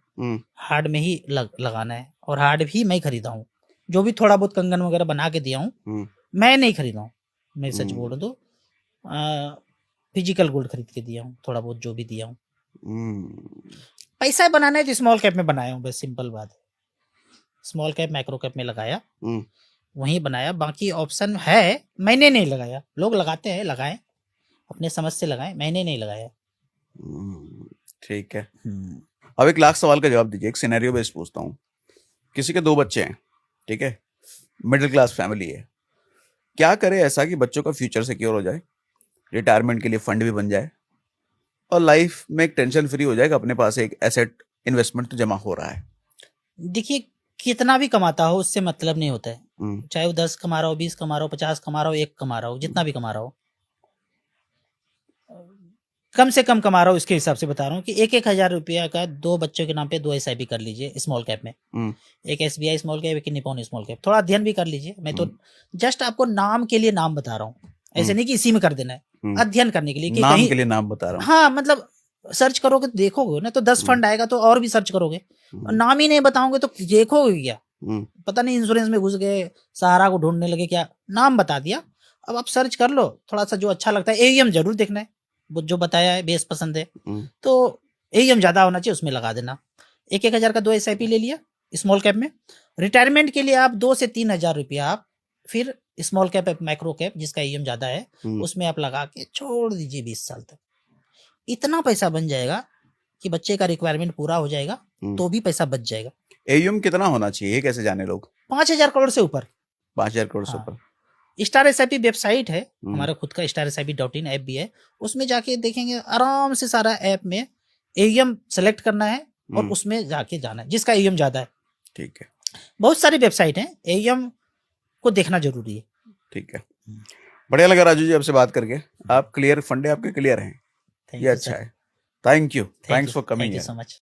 हार्ड में ही लगाना है। और हार्ड भी मैं खरीदा हूँ, जो भी थोड़ा बहुत कंगन वगैरह बना के दिया हूँ मैं नहीं खरीदा हूँ। मैं सच बोल दो, फिजिकल गोल्ड खरीद के दिया हूँ, थोड़ा बहुत जो भी दिया हूँ। पैसा बनाना है तो स्मॉल कैप में बनाया हूँ, बस सिंपल बात है। स्मॉल कैप माइक्रो कैप में लगाया, वहीं बनाया। बाकी ऑप्शन है, मैंने नहीं लगाया। लोग लगाते हैं, लगाएं, अपने समझ से लगाएं, मैंने नहीं लगाया। ठीक है। अब एक लाख सवाल का जवाब दीजिए। एक सिनेरियो बेस्ड पूछता हूँ। किसी के 2 बच्चे हैं, ठीक है, मिडिल क्लास फैमिली है। क्या करे ऐसा कि बच्चों का फ्यूचर सिक्योर हो जाए, रिटायरमेंट के लिए फंड भी बन जाए और लाइफ में एक टेंशन फ्री हो जाएगा, अपने पास एक एसेट इन्वेस्टमेंट तो जमा हो रहा है। देखिए कितना भी कमाता हो उससे मतलब नहीं होता है, हम्म, चाहे वो 10 कमा रहा हो, 20 कमा रहा हो, 50 कमा रहा हो, 1 कमा रहा हो, जितना भी कमा रहा हो, कम से कम कमा रहा हो इसके हिसाब से बता रहा हूँ कि 1,000 रुपया का 2 बच्चों के नाम पे 2 SIP कर लीजिए स्मॉल कैप में, हम्म, एक SBI स्मॉल कैप, एक निपॉन स्मॉल कैप, थोड़ा अध्ययन भी कर लीजिए। मैं तो जस्ट आपको नाम के लिए नाम बता रहा हूँ, ऐसे नहीं कि इसी में कर देना है, अध्ययन करने के लिए कि नाम कहीं के लिए नाम बता रहा हूँ। हाँ मतलब सर्च करोगे तो देखोगे ना, तो 10 फंड आएगा तो और भी सर्च करोगे, और नाम ही नहीं बताओगे तो देखोगे क्या, पता नहीं इंश्योरेंस में घुस गए, सहारा को ढूंढने लगे, क्या नाम बता दिया। अब आप सर्च कर लो थोड़ा सा जो अच्छा लगता है, AUM जरूर देखना है, वो जो बताया है बेस पसंद है तो AUM ज्यादा होना चाहिए, उसमें लगा देना। 1,000 का 2 SIP ले लिया स्मॉल कैप में, रिटायरमेंट के लिए आप 2 से 3,000 रुपया आप फिर स्मॉल कैप माइक्रो कैप जिसका AUM ज्यादा है उसमें आप लगा के छोड़ दीजिए 20 साल तक, इतना पैसा बन जाएगा कि बच्चे का रिक्वायरमेंट पूरा हो जाएगा, तो भी पैसा बच जाएगा। AUM कितना होना चाहिए, ये कैसे जाने लोग? 5,000 करोड़ से ऊपर। 5,000 करोड़ से हाँ। ऊपर। स्टार SIP वेबसाइट है हमारा खुद का, starsip.in ऐप भी है, उसमें जाके देखेंगे आराम से सारा ऐप में AUM सेलेक्ट करना है और उसमें जाके जाना है जिसका AUM ज्यादा है। ठीक है, बहुत सारी वेबसाइट हैं, AUM को देखना जरूरी है। ठीक है, बढ़िया लगा राजू जी आपसे बात करके। आप क्लियर, फंडे आपके क्लियर हैं, ये अच्छा है। Thank you, thanks for coming. Thank you so much.